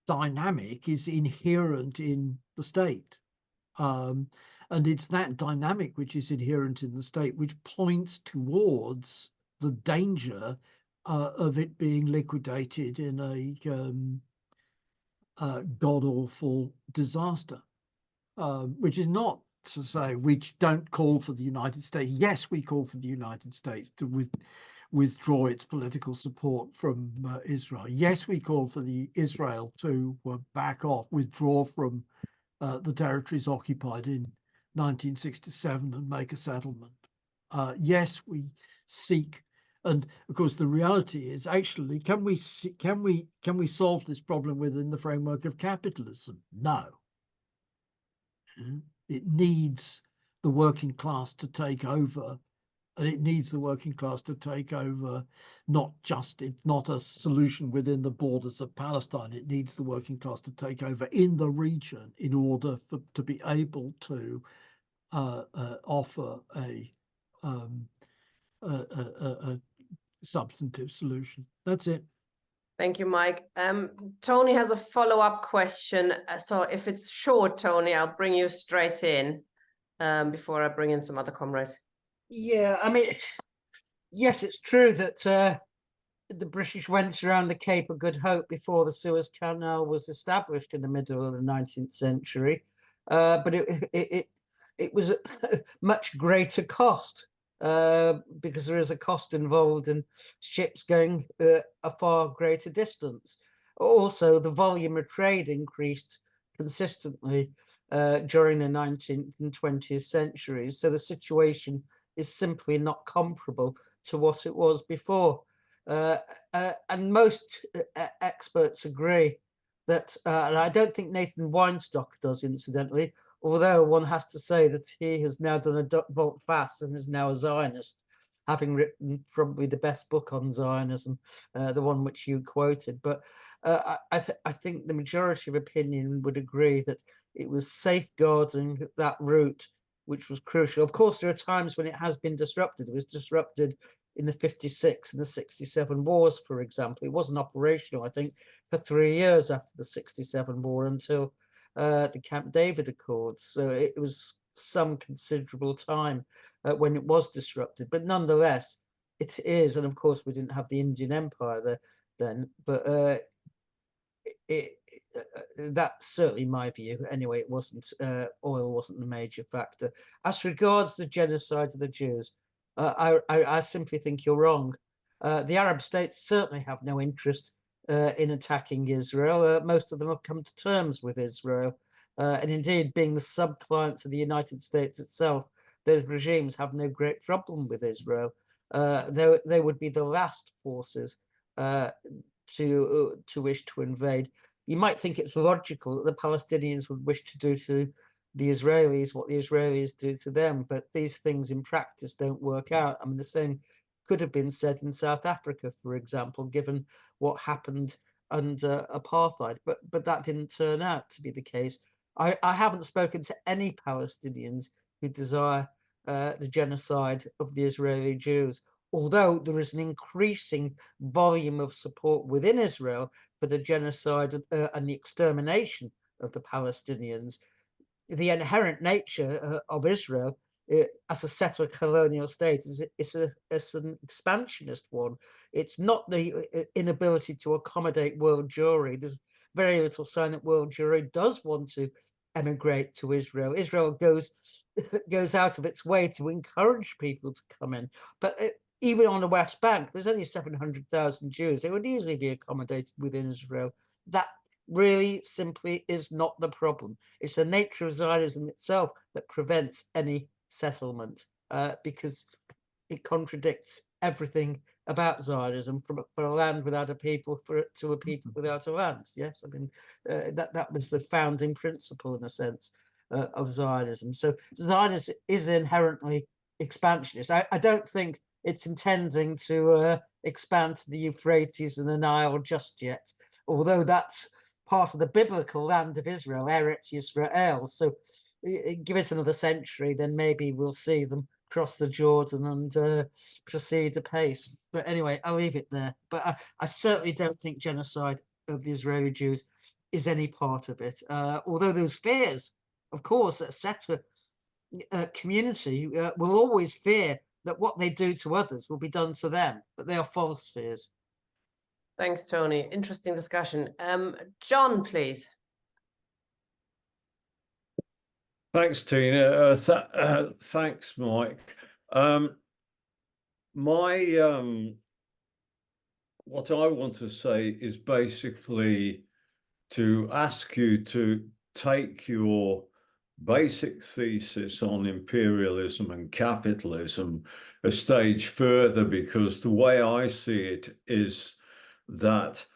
dynamic is inherent in the state. And it's that dynamic which is inherent in the state which points towards the danger of it being liquidated in a god-awful disaster, which is not to say we don't call for the United States. Yes, we call for the United States to withdraw its political support from Israel. Yes, we call for the Israel to back off, withdraw from the territories occupied in 1967 and make a settlement. Yes, we seek, and of course the reality is, actually, can we solve this problem within the framework of capitalism? No. It needs the working class to take over, and it needs the working class to take over it's not a solution within the borders of Palestine. It needs the working class to take over in the region in order to be able to offer a substantive solution. That's it. Thank you, Mike. Tony has a follow-up question. So if it's short, Tony, I'll bring you straight in before I bring in some other comrades. Yeah, I mean, yes, it's true that the British went around the Cape of Good Hope before the Suez Canal was established in the middle of the 19th century, but it was a much greater cost because there is a cost involved in ships going a far greater distance. Also, the volume of trade increased consistently during the 19th and 20th centuries, so the situation is simply not comparable to what it was before. And most experts agree that, and I don't think Nathan Weinstock does, incidentally, although one has to say that he has now done a volte face and is now a Zionist, having written probably the best book on Zionism, the one which you quoted. But I think the majority of opinion would agree that it was safeguarding that route which was crucial. Of course, there are times when it has been disrupted. It was disrupted in the 56 and the 67 wars, for example. It wasn't operational, I think, for 3 years after the 67 war until the Camp David Accords. So it was some considerable time when it was disrupted. But nonetheless, it is, and of course, we didn't have the Indian Empire then, but that's certainly my view. Anyway, it wasn't, oil wasn't the major factor. As regards the genocide of the Jews, I simply think you're wrong. The Arab states certainly have no interest in attacking Israel. Most of them have come to terms with Israel. And indeed, being the sub-clients of the United States itself, those regimes have no great problem with Israel. They would be the last forces to wish to invade. You might think it's logical that the Palestinians would wish to do to the Israelis what the Israelis do to them, but these things in practice don't work out. I mean, the same could have been said in South Africa, for example, given what happened under apartheid, but that didn't turn out to be the case. I haven't spoken to any Palestinians who desire the genocide of the Israeli Jews, although there is an increasing volume of support within Israel for the genocide and the extermination of the Palestinians. The inherent nature of Israel as a settler colonial state is an expansionist one. It's not the inability to accommodate world Jewry. There's very little sign that world Jewry does want to emigrate to Israel. Israel goes goes out of its way to encourage people to come in. But even on the West Bank, there's only 700,000 Jews. They would easily be accommodated within Israel. That really simply is not the problem. It's the nature of Zionism itself that prevents any settlement, because it contradicts everything about Zionism, for a land without a people, to a people without a land. Yes, I mean, that was the founding principle, in a sense, of Zionism. So Zionism is inherently expansionist. I don't think it's intending to expand to the Euphrates and the Nile just yet, although that's part of the biblical land of Israel, Eretz Yisrael. So give it another century, then maybe we'll see them cross the Jordan and proceed apace. But anyway, I'll leave it there. But I certainly don't think genocide of the Israeli Jews is any part of it. Although those fears, of course, a settler community will always fear that what they do to others will be done to them, but they are false fears. Thanks, Tony. Interesting discussion. John, please. Thanks, Tina. Thanks, Mike. What I want to say is basically to ask you to take your basic thesis on imperialism and capitalism a stage further, because the way I see it is that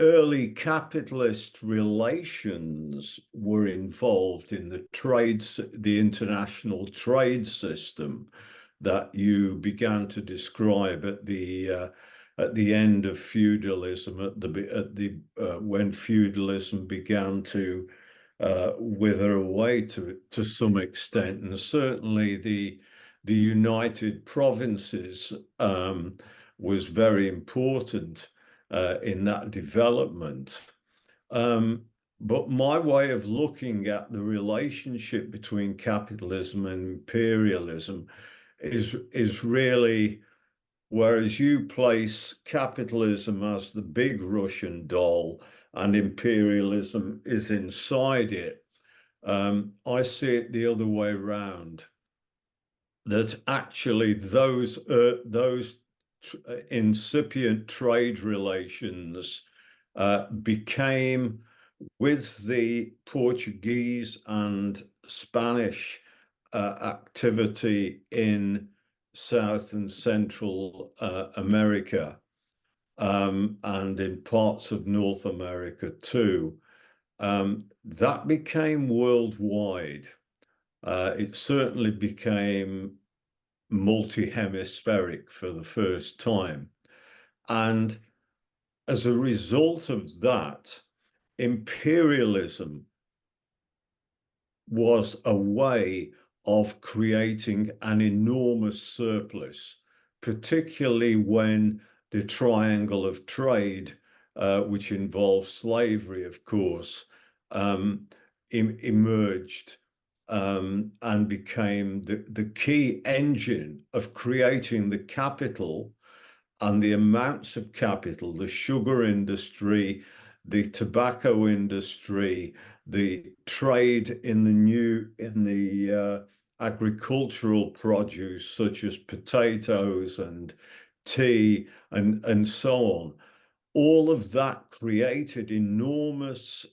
early capitalist relations were involved in the international trade system that you began to describe at the end of feudalism, when feudalism began to wither away to some extent, and certainly the United Provinces was very important in that development. But my way of looking at the relationship between capitalism and imperialism is really, whereas you place capitalism as the big Russian doll and imperialism is inside it, I see it the other way around. That actually those incipient trade relations became, with the Portuguese and Spanish activity in South and Central America, and in parts of North America too, that became worldwide. It certainly became multi-hemispheric for the first time. And as a result of that, imperialism was a way of creating an enormous surplus, particularly when the triangle of trade, which involves slavery, of course, emerged and became the key engine of creating the capital and the amounts of capital, the sugar industry, the tobacco industry, the trade in the agricultural produce such as potatoes and tea and so on. All of that created enormous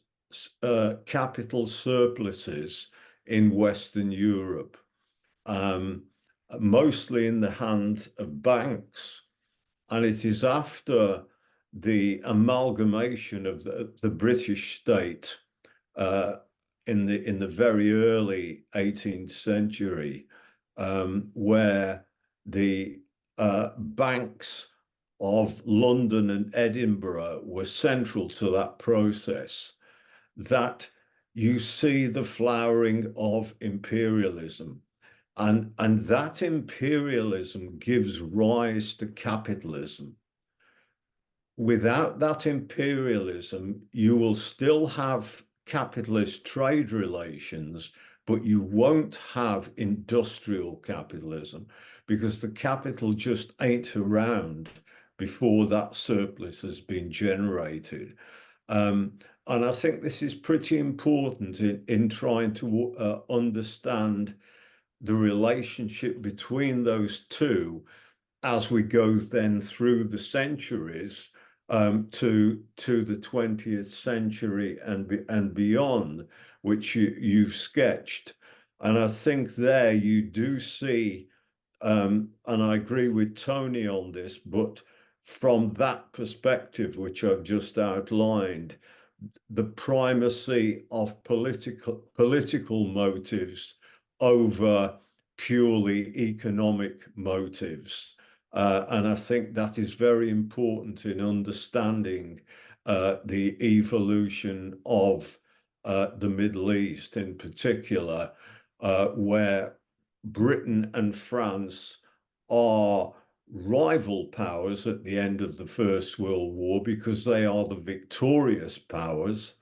capital surpluses in Western Europe, mostly in the hands of banks. And it is after the amalgamation of the British state in the very early 18th century, where the banks of London and Edinburgh were central to that process, that you see the flowering of imperialism. And that imperialism gives rise to capitalism. Without that imperialism, you will still have capitalist trade relations, but you won't have industrial capitalism, because the capital just ain't around before that surplus has been generated. And I think this is pretty important in trying to understand the relationship between those two as we go then through the centuries to the 20th century and beyond, which you've sketched. And I think there you do see, and I agree with Tony on this, but from that perspective, which I've just outlined, the primacy of political motives over purely economic motives. And I think that is very important in understanding the evolution of the Middle East in particular, where Britain and France are rival powers at the end of the First World War because they are the victorious powers,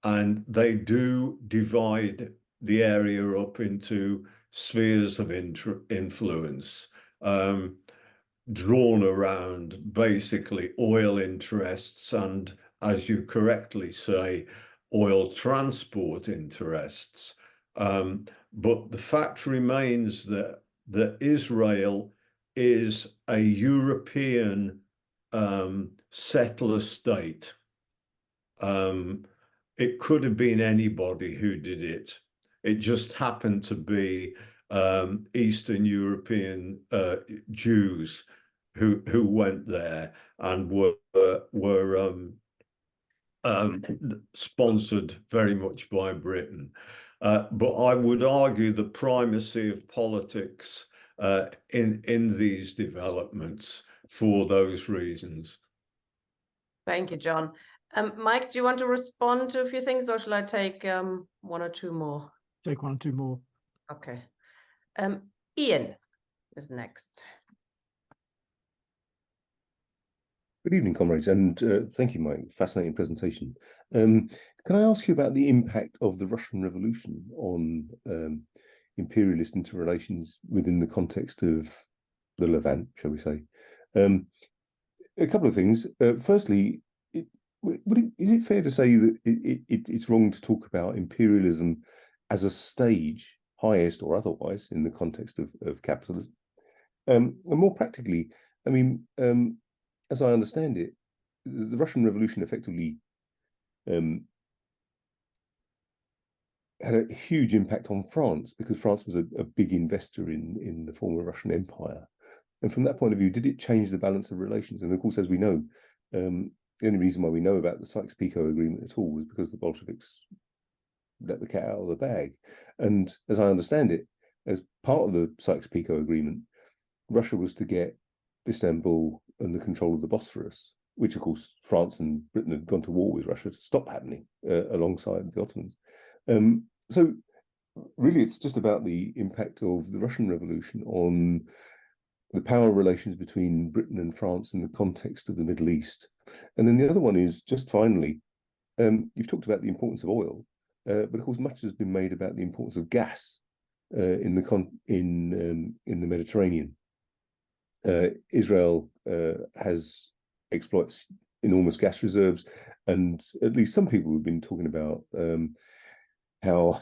and they do divide the area up into spheres of influence, drawn around basically oil interests and, as you correctly say, oil transport interests. But the fact remains that Israel is a European settler state. It could have been anybody who did it. It just happened to be Eastern European Jews who went there and were sponsored very much by Britain. But I would argue the primacy of politics in these developments for those reasons. Thank you, John. Mike, do you want to respond to a few things, or shall I take one or two more? Take one or two more. Okay. Ian is next. Good evening, comrades, and thank you, Mike. Fascinating presentation. Can I ask you about the impact of the Russian Revolution on imperialist interrelations within the context of the Levant, shall we say? A couple of things. Firstly, is it fair to say that it's wrong to talk about imperialism as a stage, highest or otherwise, in the context of capitalism? And more practically, I mean, as I understand it, the Russian Revolution effectively had a huge impact on France because France was a big investor in the former Russian Empire. And from that point of view, did it change the balance of relations? And of course, as we know, the only reason why we know about the Sykes-Picot Agreement at all was because the Bolsheviks let the cat out of the bag. And as I understand it, as part of the Sykes-Picot Agreement, Russia was to get Istanbul under control of the Bosphorus, which of course France and Britain had gone to war with Russia to stop happening alongside the Ottomans. So really it's just about the impact of the Russian Revolution on the power relations between Britain and France in the context of the Middle East. And then the other one is, just finally, you've talked about the importance of oil, but of course much has been made about the importance of gas in the Mediterranean. Israel exploits enormous gas reserves, and at least some people have been talking about how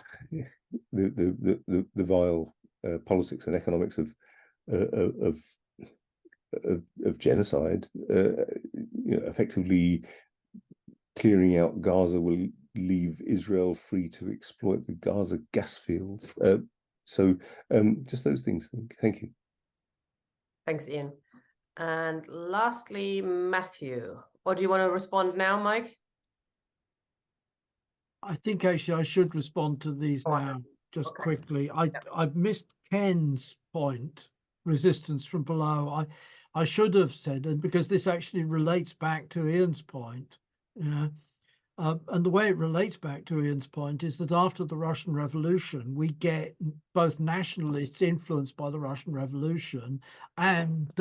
the vile politics and economics of genocide, effectively clearing out Gaza will leave Israel free to exploit the Gaza gas fields. So just those things. Thank you. Thanks, Ian. And lastly, Matthew. Or do you want to respond now, Mike? I think actually I should respond to these now, just quickly. I missed Ken's point, resistance from below. I should have said, and because this actually relates back to Ian's point, and the way it relates back to Ian's point is that after the Russian Revolution, we get both nationalists influenced by the Russian Revolution and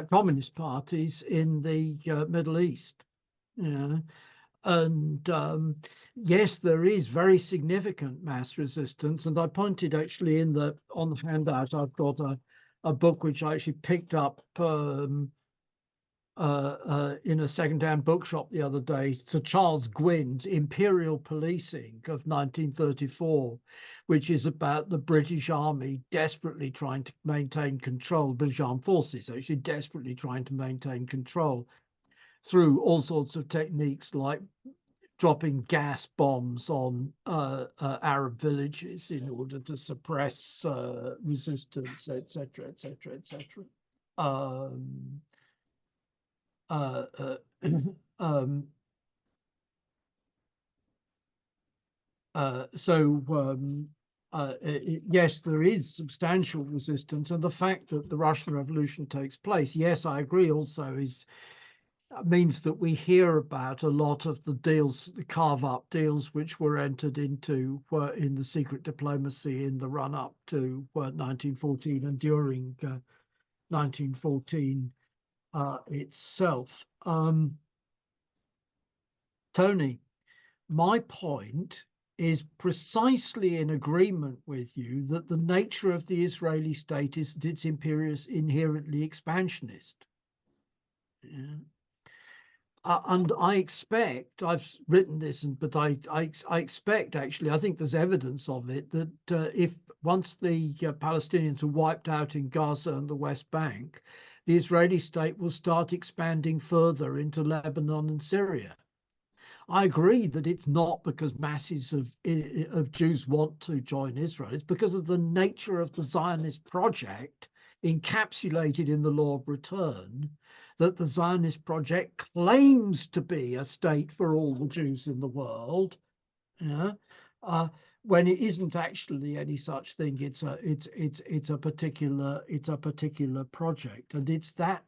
communist parties in the Middle East. And yes, there is very significant mass resistance. And I pointed actually on the handout, I've got a book which I actually picked up in a second-hand bookshop the other day, Sir Charles Gwyn's Imperial Policing of 1934, which is about the British Army desperately trying to maintain control, British Armed Forces actually desperately trying to maintain control through all sorts of techniques like dropping gas bombs on Arab villages in order to suppress resistance, etc., etc., etc. Yes, there is substantial resistance, and the fact that the Russian Revolution takes place, yes, I agree also, means that we hear about a lot of the deals, the carve-up deals, which were entered into in the secret diplomacy in the run-up to 1914 and during 1914 itself. Tony, my point is precisely in agreement with you that the nature of the Israeli state is that it's inherently expansionist. Yeah. And I expect, I've written this, but I expect actually, I think there's evidence of it, that if once the Palestinians are wiped out in Gaza and the West Bank, the Israeli state will start expanding further into Lebanon and Syria. I agree that it's not because masses of Jews want to join Israel. It's because of the nature of the Zionist project encapsulated in the law of return, that the Zionist project claims to be a state for all the Jews in the world, when it isn't actually any such thing. It's a particular project, and it's that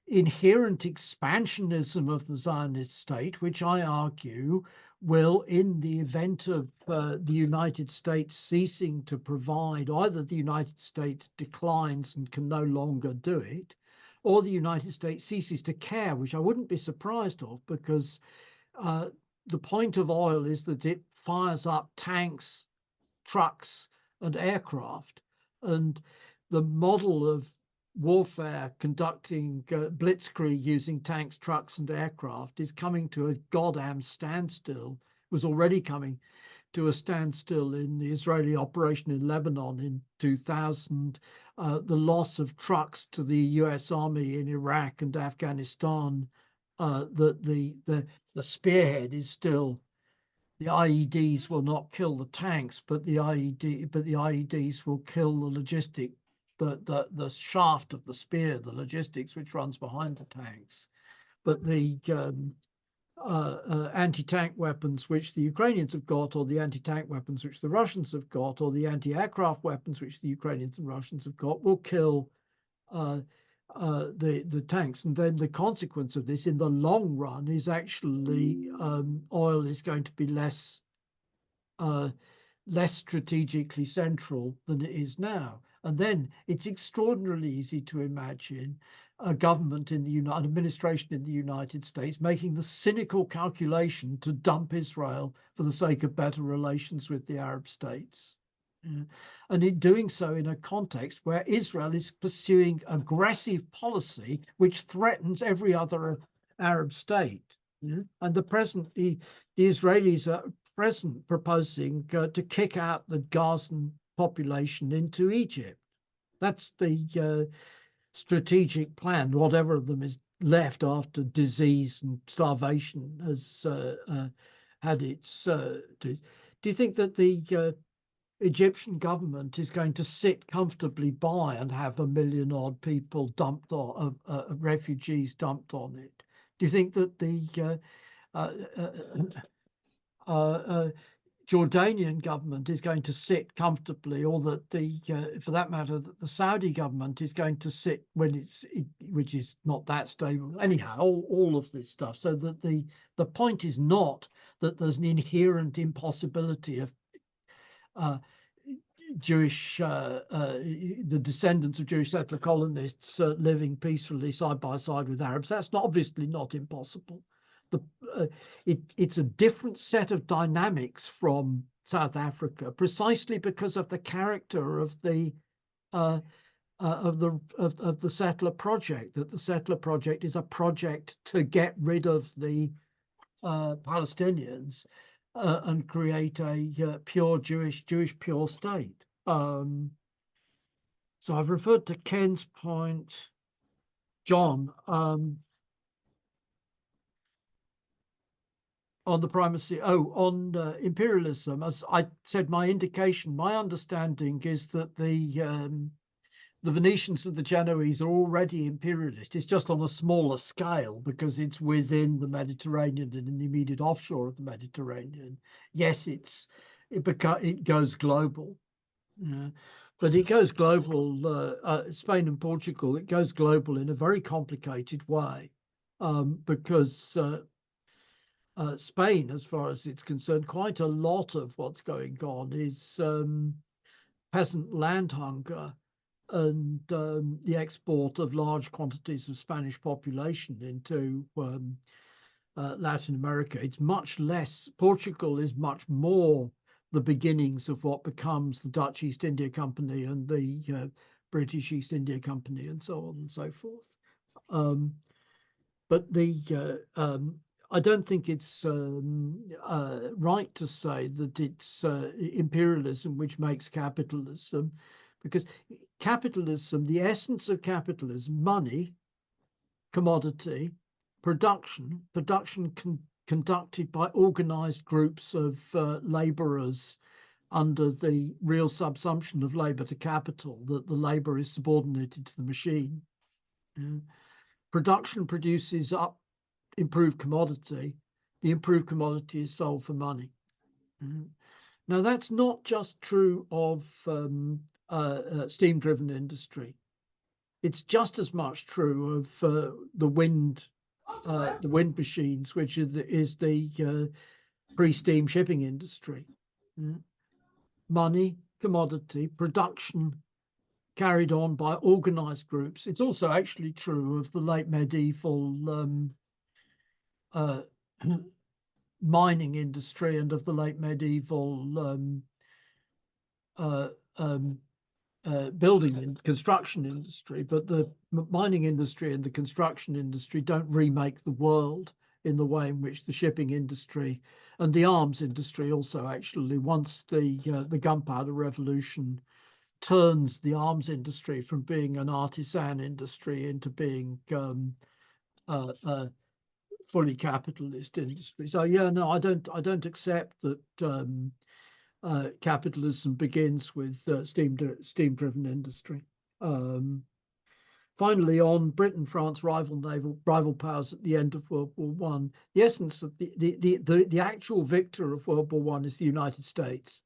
inherent expansionism of the Zionist state, which I argue will, in the event of the United States ceasing to provide, either the United States declines and can no longer do it, or the United States ceases to care, which I wouldn't be surprised of, because the point of oil is that it fires up tanks, trucks, and aircraft. And the model of warfare conducting blitzkrieg using tanks, trucks, and aircraft is coming to a goddamn standstill, was already coming to a standstill in the Israeli operation in Lebanon in 2000, the loss of trucks to the US Army in Iraq and Afghanistan, the spearhead is still, the IEDs will not kill the tanks, but the IEDs will kill the logistic, the shaft of the spear, the logistics which runs behind the tanks. But the anti-tank weapons which the Ukrainians have got, or the anti-tank weapons which the Russians have got, or the anti-aircraft weapons which the Ukrainians and Russians have got, will kill the tanks. And then the consequence of this in the long run is actually oil is going to be less strategically central than it is now. And then it's extraordinarily easy to imagine a government in the an administration in the United States making the cynical calculation to dump Israel for the sake of better relations with the Arab states. And in doing so in a context where Israel is pursuing aggressive policy which threatens every other Arab state. And the Israelis are proposing to kick out the Gazan population into Egypt. That's the strategic plan, whatever of them is left after disease and starvation has had its. Do you think that the Egyptian government is going to sit comfortably by and have 1 million odd people dumped on, refugees dumped on it? Do you think that the Jordanian government is going to sit comfortably, or that for that matter, that the Saudi government is going to sit which is not that stable. Anyhow, all of this stuff. So that the point is not that there's an inherent impossibility of Jewish, the descendants of Jewish settler colonists living peacefully side by side with Arabs. That's obviously not impossible. It's a different set of dynamics from South Africa, precisely because of the character of the of the settler project. That the settler project is a project to get rid of the Palestinians and create a pure Jewish pure state. So I've referred to Ken's point, John, on the primacy, on imperialism. As I said, my understanding is that the Venetians and the Genoese are already imperialist. It's just on a smaller scale because it's within the Mediterranean and in the immediate offshore of the Mediterranean. Yes, it goes global, but it goes global. Spain and Portugal, it goes global in a very complicated way because Spain, as far as it's concerned, quite a lot of what's going on is peasant land hunger and the export of large quantities of Spanish population into Latin America. It's much less. Portugal is much more the beginnings of what becomes the Dutch East India Company and the British East India Company and so on and so forth. But I don't think it's right to say that it's imperialism which makes capitalism, because capitalism, the essence of capitalism, money, commodity, production conducted by organized groups of laborers under the real subsumption of labor to capital, that the labor is subordinated to the machine. Production produces improved commodity. The improved commodity is sold for money. Now, that's not just true of steam-driven industry. It's just as much true of the wind machines, which is the pre-steam shipping industry. Money, commodity, production carried on by organized groups. It's also actually true of the late medieval mining industry and of the late medieval building and construction industry. But the mining industry and the construction industry don't remake the world in the way in which the shipping industry and the arms industry also actually, once the gunpowder revolution turns the arms industry from being an artisan industry into being fully capitalist industry. So yeah, no, I don't accept that capitalism begins with steam-driven industry. Finally, on Britain, France, rival powers at the end of World War One, the essence of the actual victor of World War One is the United States.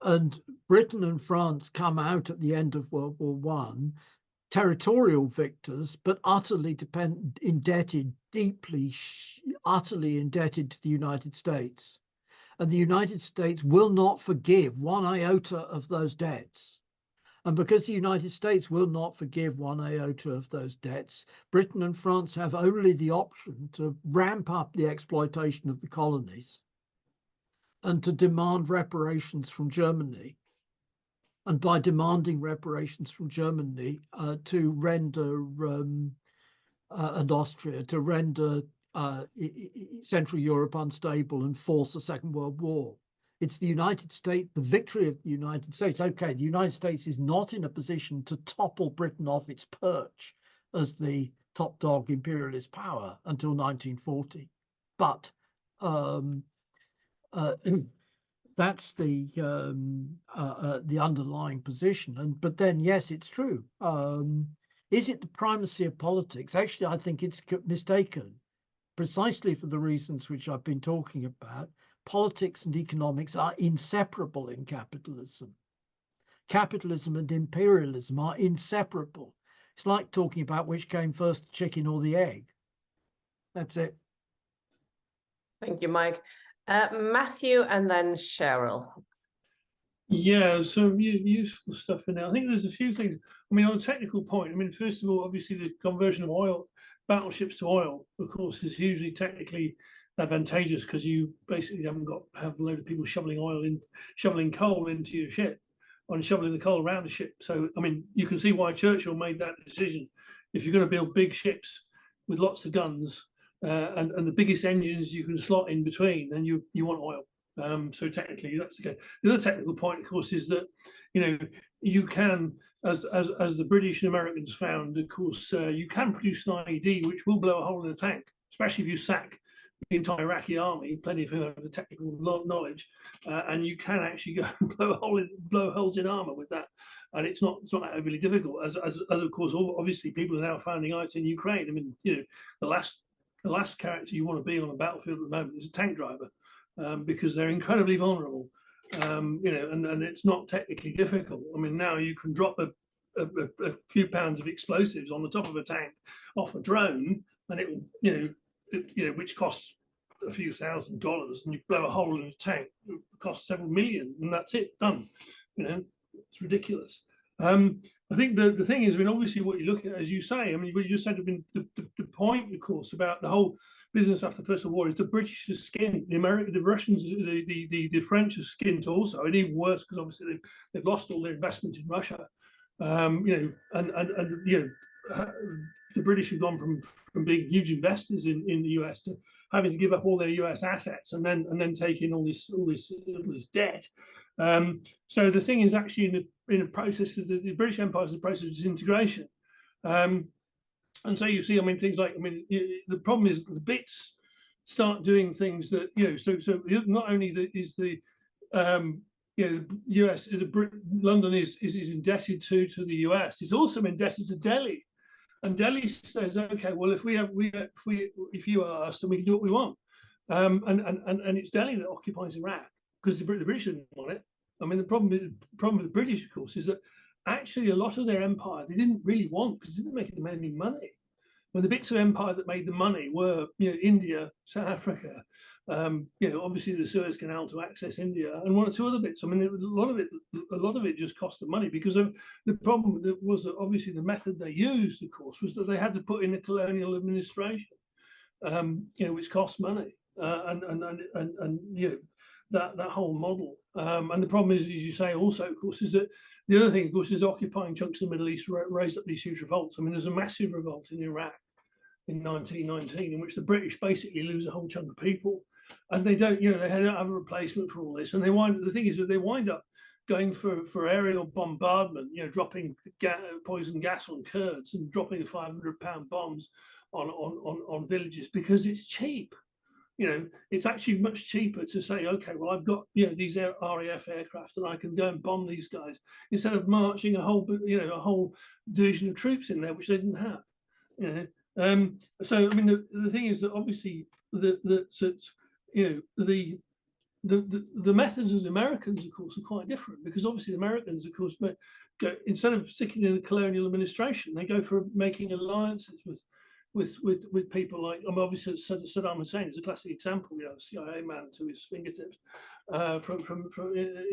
And Britain and France come out at the end of World War One territorial victors, but utterly indebted to the United States. And the United States will not forgive one iota of those debts. And because the United States will not forgive one iota of those debts, Britain and France have only the option to ramp up the exploitation of the colonies and to demand reparations from Germany. And by demanding reparations from Germany to render and Austria, to render Central Europe unstable and force a Second World War. It's the United States, the victory of the United States. Okay, the United States is not in a position to topple Britain off its perch as the top dog imperialist power until 1940. But that's the underlying position. But then, yes, it's true. Is it the primacy of politics? Actually, I think it's mistaken, precisely for the reasons which I've been talking about. Politics and economics are inseparable in capitalism. Capitalism and imperialism are inseparable. It's like talking about which came first, the chicken or the egg. That's it. Thank you, Mike. Matthew and then Cheryl. Yeah, some useful stuff in there. I think there's a few things. I mean, on a technical point, I mean, first of all, obviously the conversion of battleships to oil, of course, is hugely technically advantageous because you basically have a load of people shoveling coal into your ship. on shoveling the coal around the ship. So, I mean, you can see why Churchill made that decision. If you're going to build big ships with lots of guns and the biggest engines you can slot in between, then you want oil. So technically, that's okay. The other technical point, of course, is that you can, as the British and Americans found, of course, you can produce an IED which will blow a hole in the tank, especially if you sack the entire Iraqi army. Plenty of them have the technical knowledge, and you can actually go and blow holes in armor with that. And it's not that overly difficult. As of course, obviously, people are now finding out in Ukraine. I mean, the last character you want to be on a battlefield at the moment is a tank driver. Because they're incredibly vulnerable, and it's not technically difficult. I mean, now you can drop a few pounds of explosives on the top of a tank off a drone, and it will, which costs a few $1,000s, and you blow a hole in a tank, it costs several million, and that's it, done. It's ridiculous. I think the thing is, I mean, obviously, what you look at, as you say, I mean, what you just said, I mean, the point, of course, about the whole business after the First World War is the British skin, the Russians, the French are skinned also, and even worse because obviously they've lost all their investment in Russia. The British have gone from being huge investors in the US to having to give up all their US assets and then taking all this debt. So the thing is actually in a process of the British Empire is a process of disintegration. And so you see, I mean, things like, I mean, the problem is the bits start doing things that, so not only is the US, London is indebted to the US, it's also indebted to Delhi. And Delhi says, okay, well, if you are us, then we can do what we want. And it's Delhi that occupies Iraq because the British didn't want it. I mean, the problem with the British, of course, is that actually a lot of their empire they didn't really want because it didn't make them any money. Well, the bits of empire that made the money were, India, South Africa, obviously the Suez Canal to access India, and one or two other bits. I mean, a lot of it just cost them money because of the problem that was that obviously the method they used, of course, was that they had to put in a colonial administration, which cost money, that whole model. And the problem is, as you say, also, of course, is that the other thing, of course, is occupying chunks of the Middle East raised up these huge revolts. I mean, there's a massive revolt in Iraq in 1919, in which the British basically lose a whole chunk of people, and they don't have a replacement for all this. And the thing is that they wind up going for aerial bombardment, dropping poison gas on Kurds and dropping 500-pound bombs on villages because it's cheap. It's actually much cheaper to say, okay, well, I've got these RAF aircraft and I can go and bomb these guys instead of marching a whole division of troops in there, which they didn't have. So I mean, the thing is that obviously the methods of the Americans, of course, are quite different because obviously the Americans, of course, instead of sticking in the colonial administration, they go for making alliances with people like, obviously Saddam Hussein is a classic example. A CIA man to his fingertips,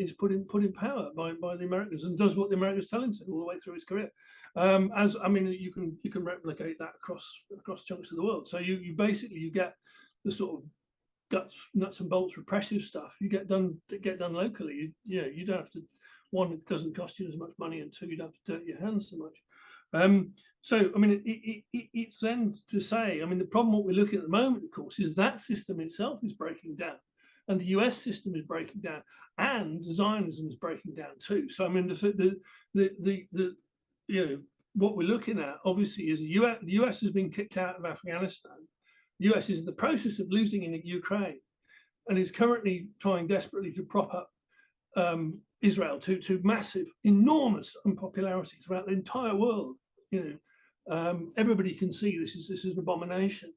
is put in power by the Americans and does what the Americans tell him to all the way through his career. You can replicate that across chunks of the world. So you basically get the sort of nuts and bolts repressive stuff you get done locally. You don't have to. One, it doesn't cost you as much money, and two, you don't have to dirt your hands so much. So, I mean, it's then to say, I mean, the problem what we're looking at the moment, of course, is that system itself is breaking down, and the US system is breaking down, and Zionism is breaking down too. So, I mean, what we're looking at, obviously, is the US has been kicked out of Afghanistan. The US is in the process of losing in Ukraine, and is currently trying desperately to prop up Israel to massive, enormous unpopularity throughout the entire world. Everybody can see this is an abomination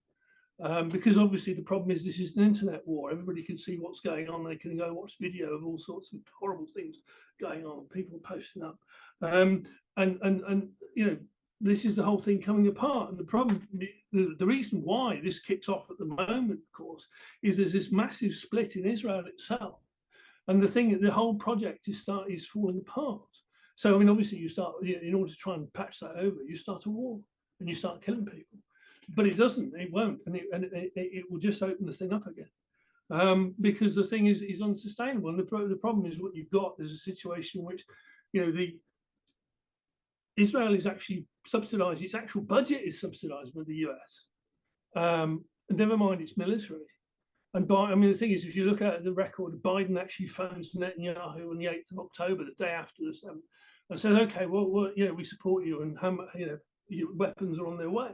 because obviously the problem is this is an internet war. Everybody can see what's going on. They can go watch video of all sorts of horrible things going on. People posting up, and this is the whole thing coming apart. And the problem, the reason why this kicks off at the moment, of course, is there's this massive split in Israel itself. And the whole project is falling apart. So, I mean, obviously you start, in order to try and patch that over, you start a war and you start killing people. But it won't, and it will just open the thing up again. Because the thing is unsustainable. And the problem is what you've got is a situation in which Israel is actually subsidized, its actual budget is subsidized by the US. And never mind its military. And the thing is, if you look at the record, Biden actually phones Netanyahu on the 8th of October, the day after the 7th, and says, okay, well, we support you, and your weapons are on their way.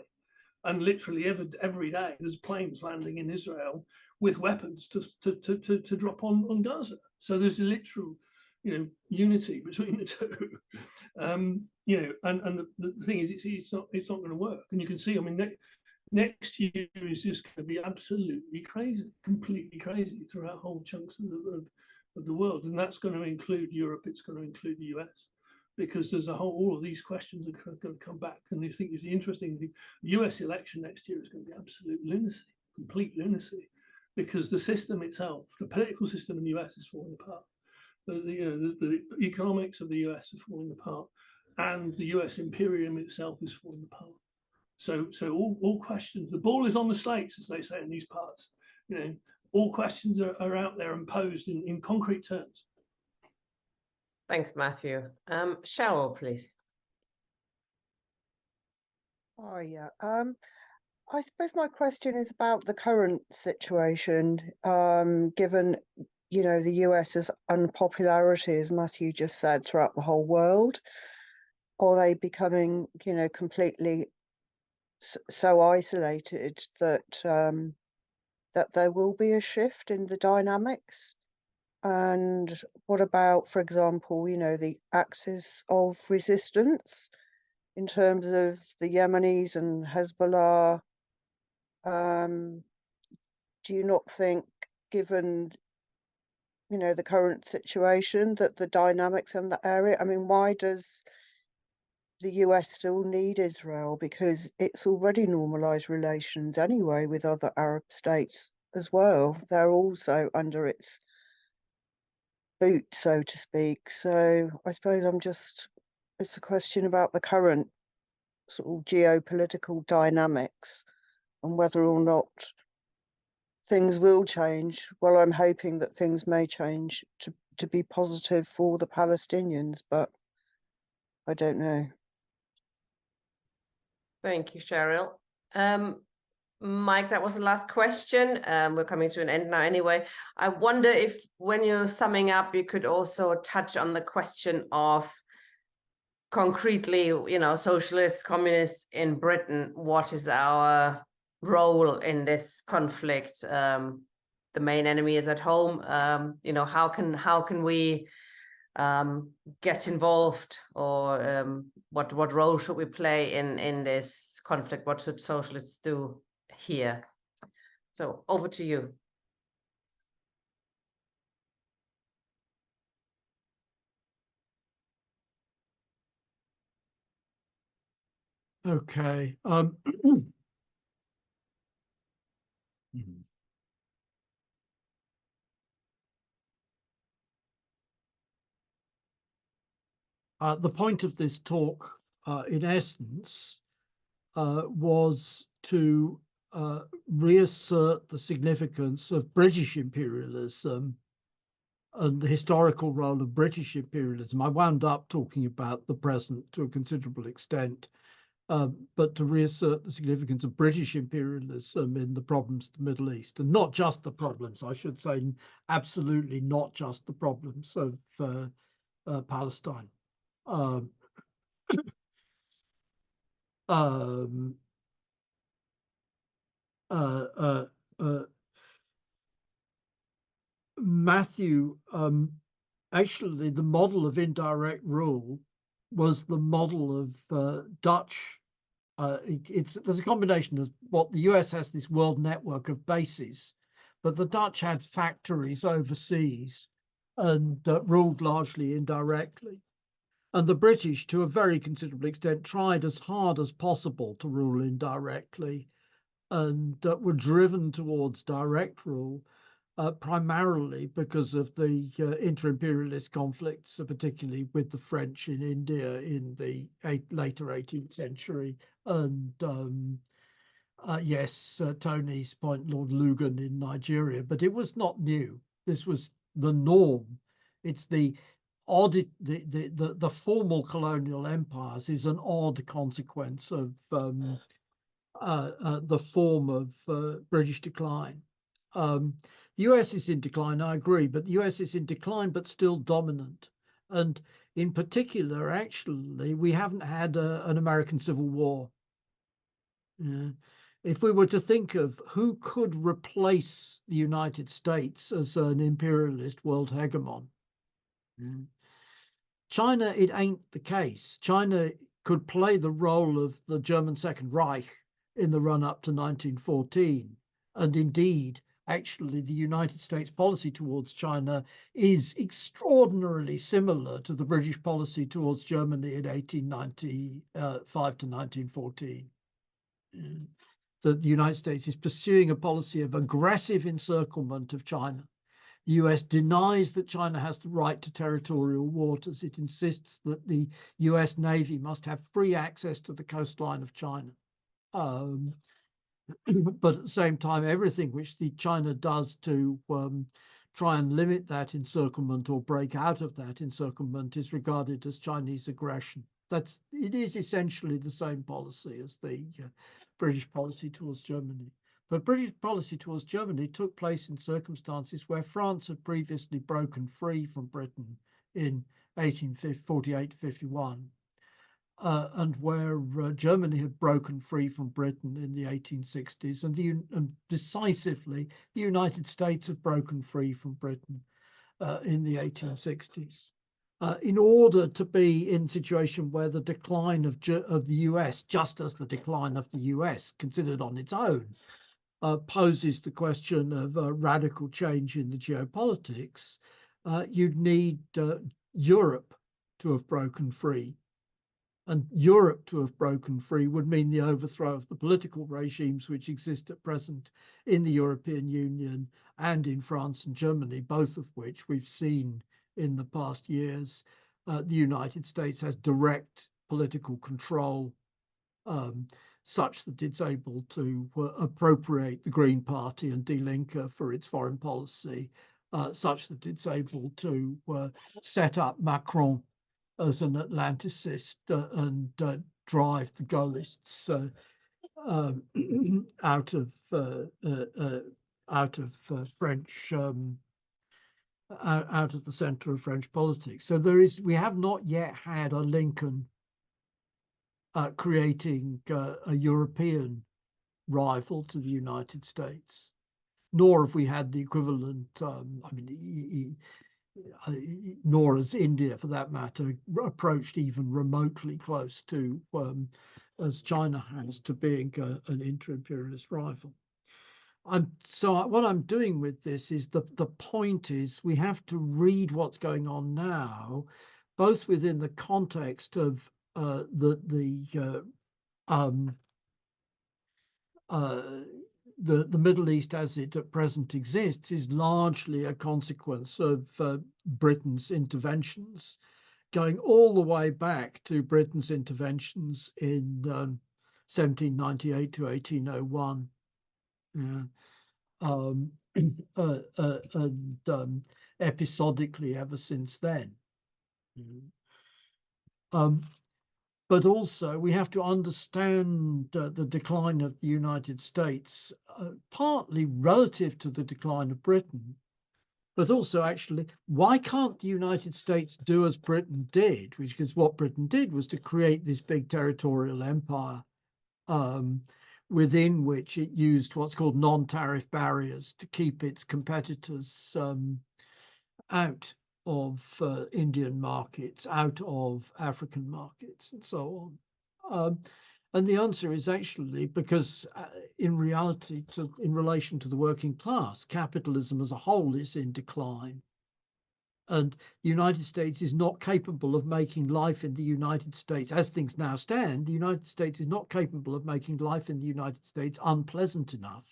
And literally every day there's planes landing in Israel with weapons to drop on Gaza. So there's a literal, unity between the two. And the thing is, it's not going to work. And you can see, next year is just going to be absolutely crazy, completely crazy throughout whole chunks of the world, and that's going to include Europe. It's going to include the US, because there's all of these questions are going to come back. And I think it's interesting. The US election next year is going to be absolute lunacy, complete lunacy, because the system itself, the political system in the US, is falling apart. The economics of the US are falling apart, and the US imperium itself is falling apart. So all questions, the ball is on the slates, as they say in these parts. All questions are out there and posed in concrete terms. Thanks, Matthew. Cheryl, please. Oh, yeah. I suppose my question is about the current situation, given, the US's unpopularity, as Matthew just said, throughout the whole world. Are they becoming, completely so isolated that that there will be a shift in the dynamics? And what about, for example, the axis of resistance in terms of the Yemenis and Hezbollah? Do you not think, given the current situation, that the dynamics in the area, why does the US still need Israel? Because it's already normalized relations anyway with other Arab states as well. They're also under its boot, so to speak. So I suppose it's a question about the current sort of geopolitical dynamics and whether or not things will change. Well, I'm hoping that things may change to be positive for the Palestinians, but I don't know. Thank you, Cheryl. Mike, that was the last question. We're coming to an end now anyway. I wonder if, when you're summing up, you could also touch on the question of concretely, socialists, communists in Britain, what is our role in this conflict? The main enemy is at home. How can we get involved, or what role should we play in this conflict? What should socialists do here? So over to you. Okay. The point of this talk, in essence, was to reassert the significance of British imperialism and the historical role of British imperialism. I wound up talking about the present to a considerable extent, but to reassert the significance of British imperialism in the problems of the Middle East, and not just the problems, I should say, absolutely not just the problems of Palestine. Matthew, actually, the model of indirect rule was the model of Dutch. There's a combination of what the US has, this world network of bases, but the Dutch had factories overseas and ruled largely indirectly. And the British, to a very considerable extent, tried as hard as possible to rule indirectly, and were driven towards direct rule primarily because of the inter-imperialist conflicts, particularly with the French in India in the later 18th century. And yes, Tony's point, Lord Lugan in Nigeria, but it was not new. This was the norm. It's the the formal colonial empires is an odd consequence of the form of British decline. The US is in decline, I agree, but the US is in decline but still dominant. And in particular, actually, we haven't had an American Civil War. If we were to think of who could replace the United States as an imperialist world hegemon, China, it ain't the case. China could play the role of the German Second Reich in the run-up to 1914. And indeed, actually, the United States policy towards China is extraordinarily similar to the British policy towards Germany in 1895 to 1914. That the United States is pursuing a policy of aggressive encirclement of China. The US denies that China has the right to territorial waters. It insists that the US Navy must have free access to the coastline of China. But at the same time, everything which China does to try and limit that encirclement or break out of that encirclement is regarded as Chinese aggression. It is essentially the same policy as the British policy towards Germany. But British policy towards Germany took place in circumstances where France had previously broken free from Britain in 1848-51, and where Germany had broken free from Britain in the 1860s, and decisively the United States had broken free from Britain in the 1860s. In order to be in a situation where the decline of the US, just as the decline of the US considered on its own, poses the question of a radical change in the geopolitics, you'd need Europe to have broken free. And Europe to have broken free would mean the overthrow of the political regimes which exist at present in the European Union and in France and Germany, both of which we've seen in the past years. The United States has direct political control, such that it's able to appropriate the Green Party and Die Linke for its foreign policy, such that it's able to set up Macron as an Atlanticist and drive the Gaullists out of French, out of the centre of French politics. So we have not yet had a Lincoln creating a European rival to the United States, nor have we had the equivalent, nor has India, for that matter, approached even remotely close to, as China has, to being an inter-imperialist rival. So what I'm doing with this is the point is we have to read what's going on now, both within the context of the Middle East as it at present exists is largely a consequence of Britain's interventions, going all the way back to Britain's interventions in 1798 to 1801. And episodically ever since then. But also we have to understand the decline of the United States, partly relative to the decline of Britain, but also actually, why can't the United States do as Britain did? Because what Britain did was to create this big territorial empire within which it used what's called non-tariff barriers to keep its competitors out of Indian markets, out of African markets, and so on. And the answer is actually because in reality, in relation to the working class, capitalism as a whole is in decline. And the United States is not capable of making life in the United States, as things now stand, the United States is not capable of making life in the United States unpleasant enough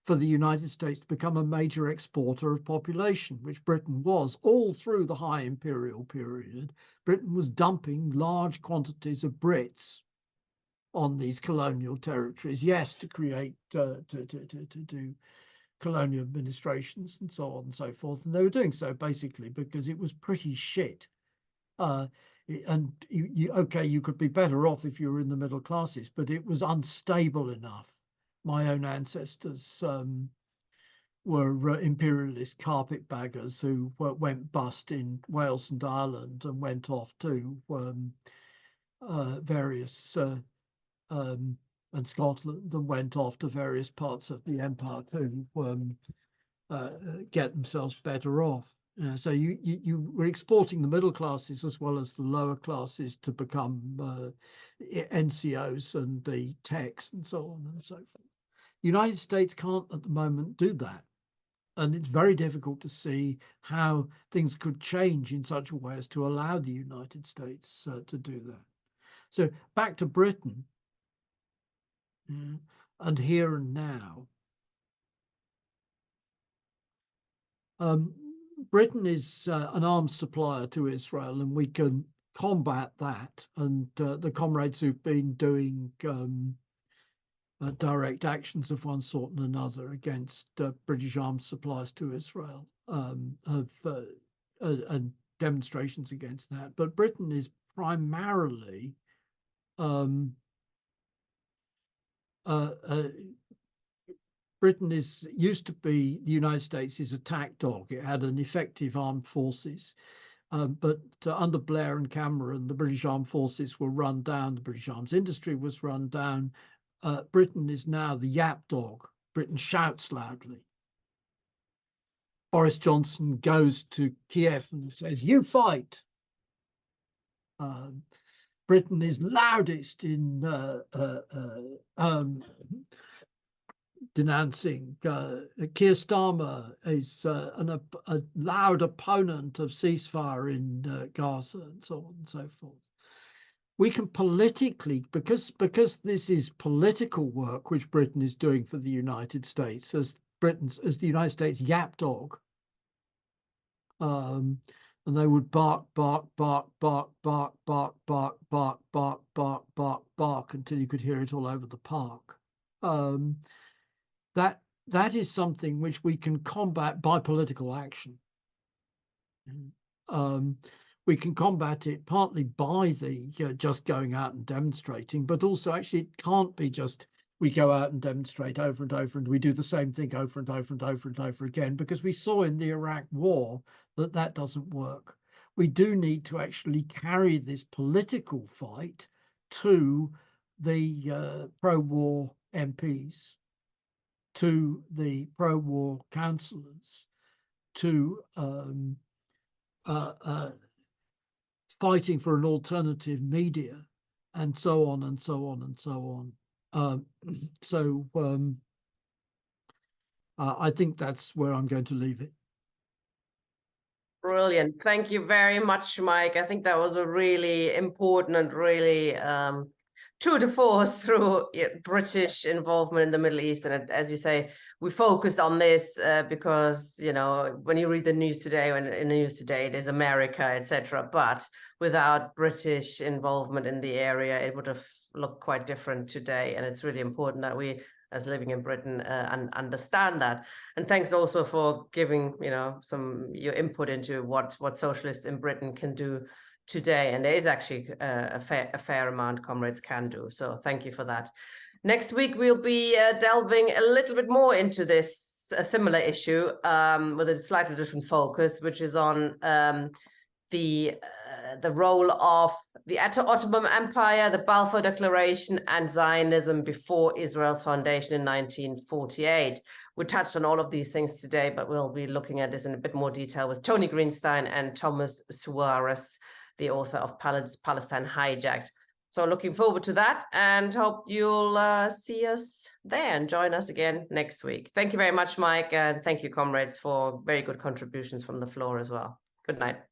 for the United States to become a major exporter of population, which Britain was all through the high imperial period. Britain was dumping large quantities of Brits on these colonial territories, yes, to create, to colonial administrations and so on and so forth. And they were doing so basically because it was pretty shit. And you could be better off if you were in the middle classes, but it was unstable enough. My own ancestors were imperialist carpetbaggers who went bust in Wales and Ireland and went off to various and Scotland and went off to various parts of the empire to get themselves better off. So you were exporting the middle classes as well as the lower classes to become NCOs and the techs and so on and so forth. The United States can't at the moment do that. And it's very difficult to see how things could change in such a way as to allow the United States to do that. So back to Britain and here and now. Britain is an arms supplier to Israel, and we can combat that. And the comrades who've been doing direct actions of one sort and another against British arms supplies to Israel have and demonstrations against that. But Britain is primarily Britain used to be the United States' attack dog. It had an effective armed forces. But under Blair and Cameron, the British armed forces were run down. The British arms industry was run down. Britain is now the yap dog. Britain shouts loudly. Boris Johnson goes to Kiev and says, "You fight." Britain is loudest in denouncing. Keir Starmer is a loud opponent of ceasefire in Gaza and so on and so forth. We can politically, because this is political work which Britain is doing for the United States as the United States yap dog, and they would bark, bark, bark, bark, bark, bark, bark, bark, bark, bark, bark, bark until you could hear it all over the park. That is something which we can combat by political action. We can combat it partly by the just going out and demonstrating, but also actually it can't be just we go out and demonstrate over and over and we do the same thing over and over and over and over again, because we saw in the Iraq war that doesn't work. We do need to actually carry this political fight to the pro-war MPs, to the pro-war councillors, to fighting for an alternative media, and so on and so on and so on. I think that's where I'm going to leave it. Brilliant. Thank you very much, Mike. I think that was a really important and really tour de force through British involvement in the Middle East. And as you say, we focused on this because, when you read the news today, it is America, etc. But without British involvement in the area, it would have looked quite different today. And it's really important that we, as living in Britain, understand that. And thanks also for giving, your input into what socialists in Britain can do today. And there is actually a fair amount comrades can do. So thank you for that. Next week, we'll be delving a little bit more into this similar issue with a slightly different focus, which is on the role of the Ottoman Empire, the Balfour Declaration, and Zionism before Israel's foundation in 1948. We touched on all of these things today, but we'll be looking at this in a bit more detail with Tony Greenstein and Thomas Suarez, the author of Palestine Hijacked. So looking forward to that and hope you'll see us there and join us again next week. Thank you very much, Mike. And thank you, comrades, for very good contributions from the floor as well. Good night.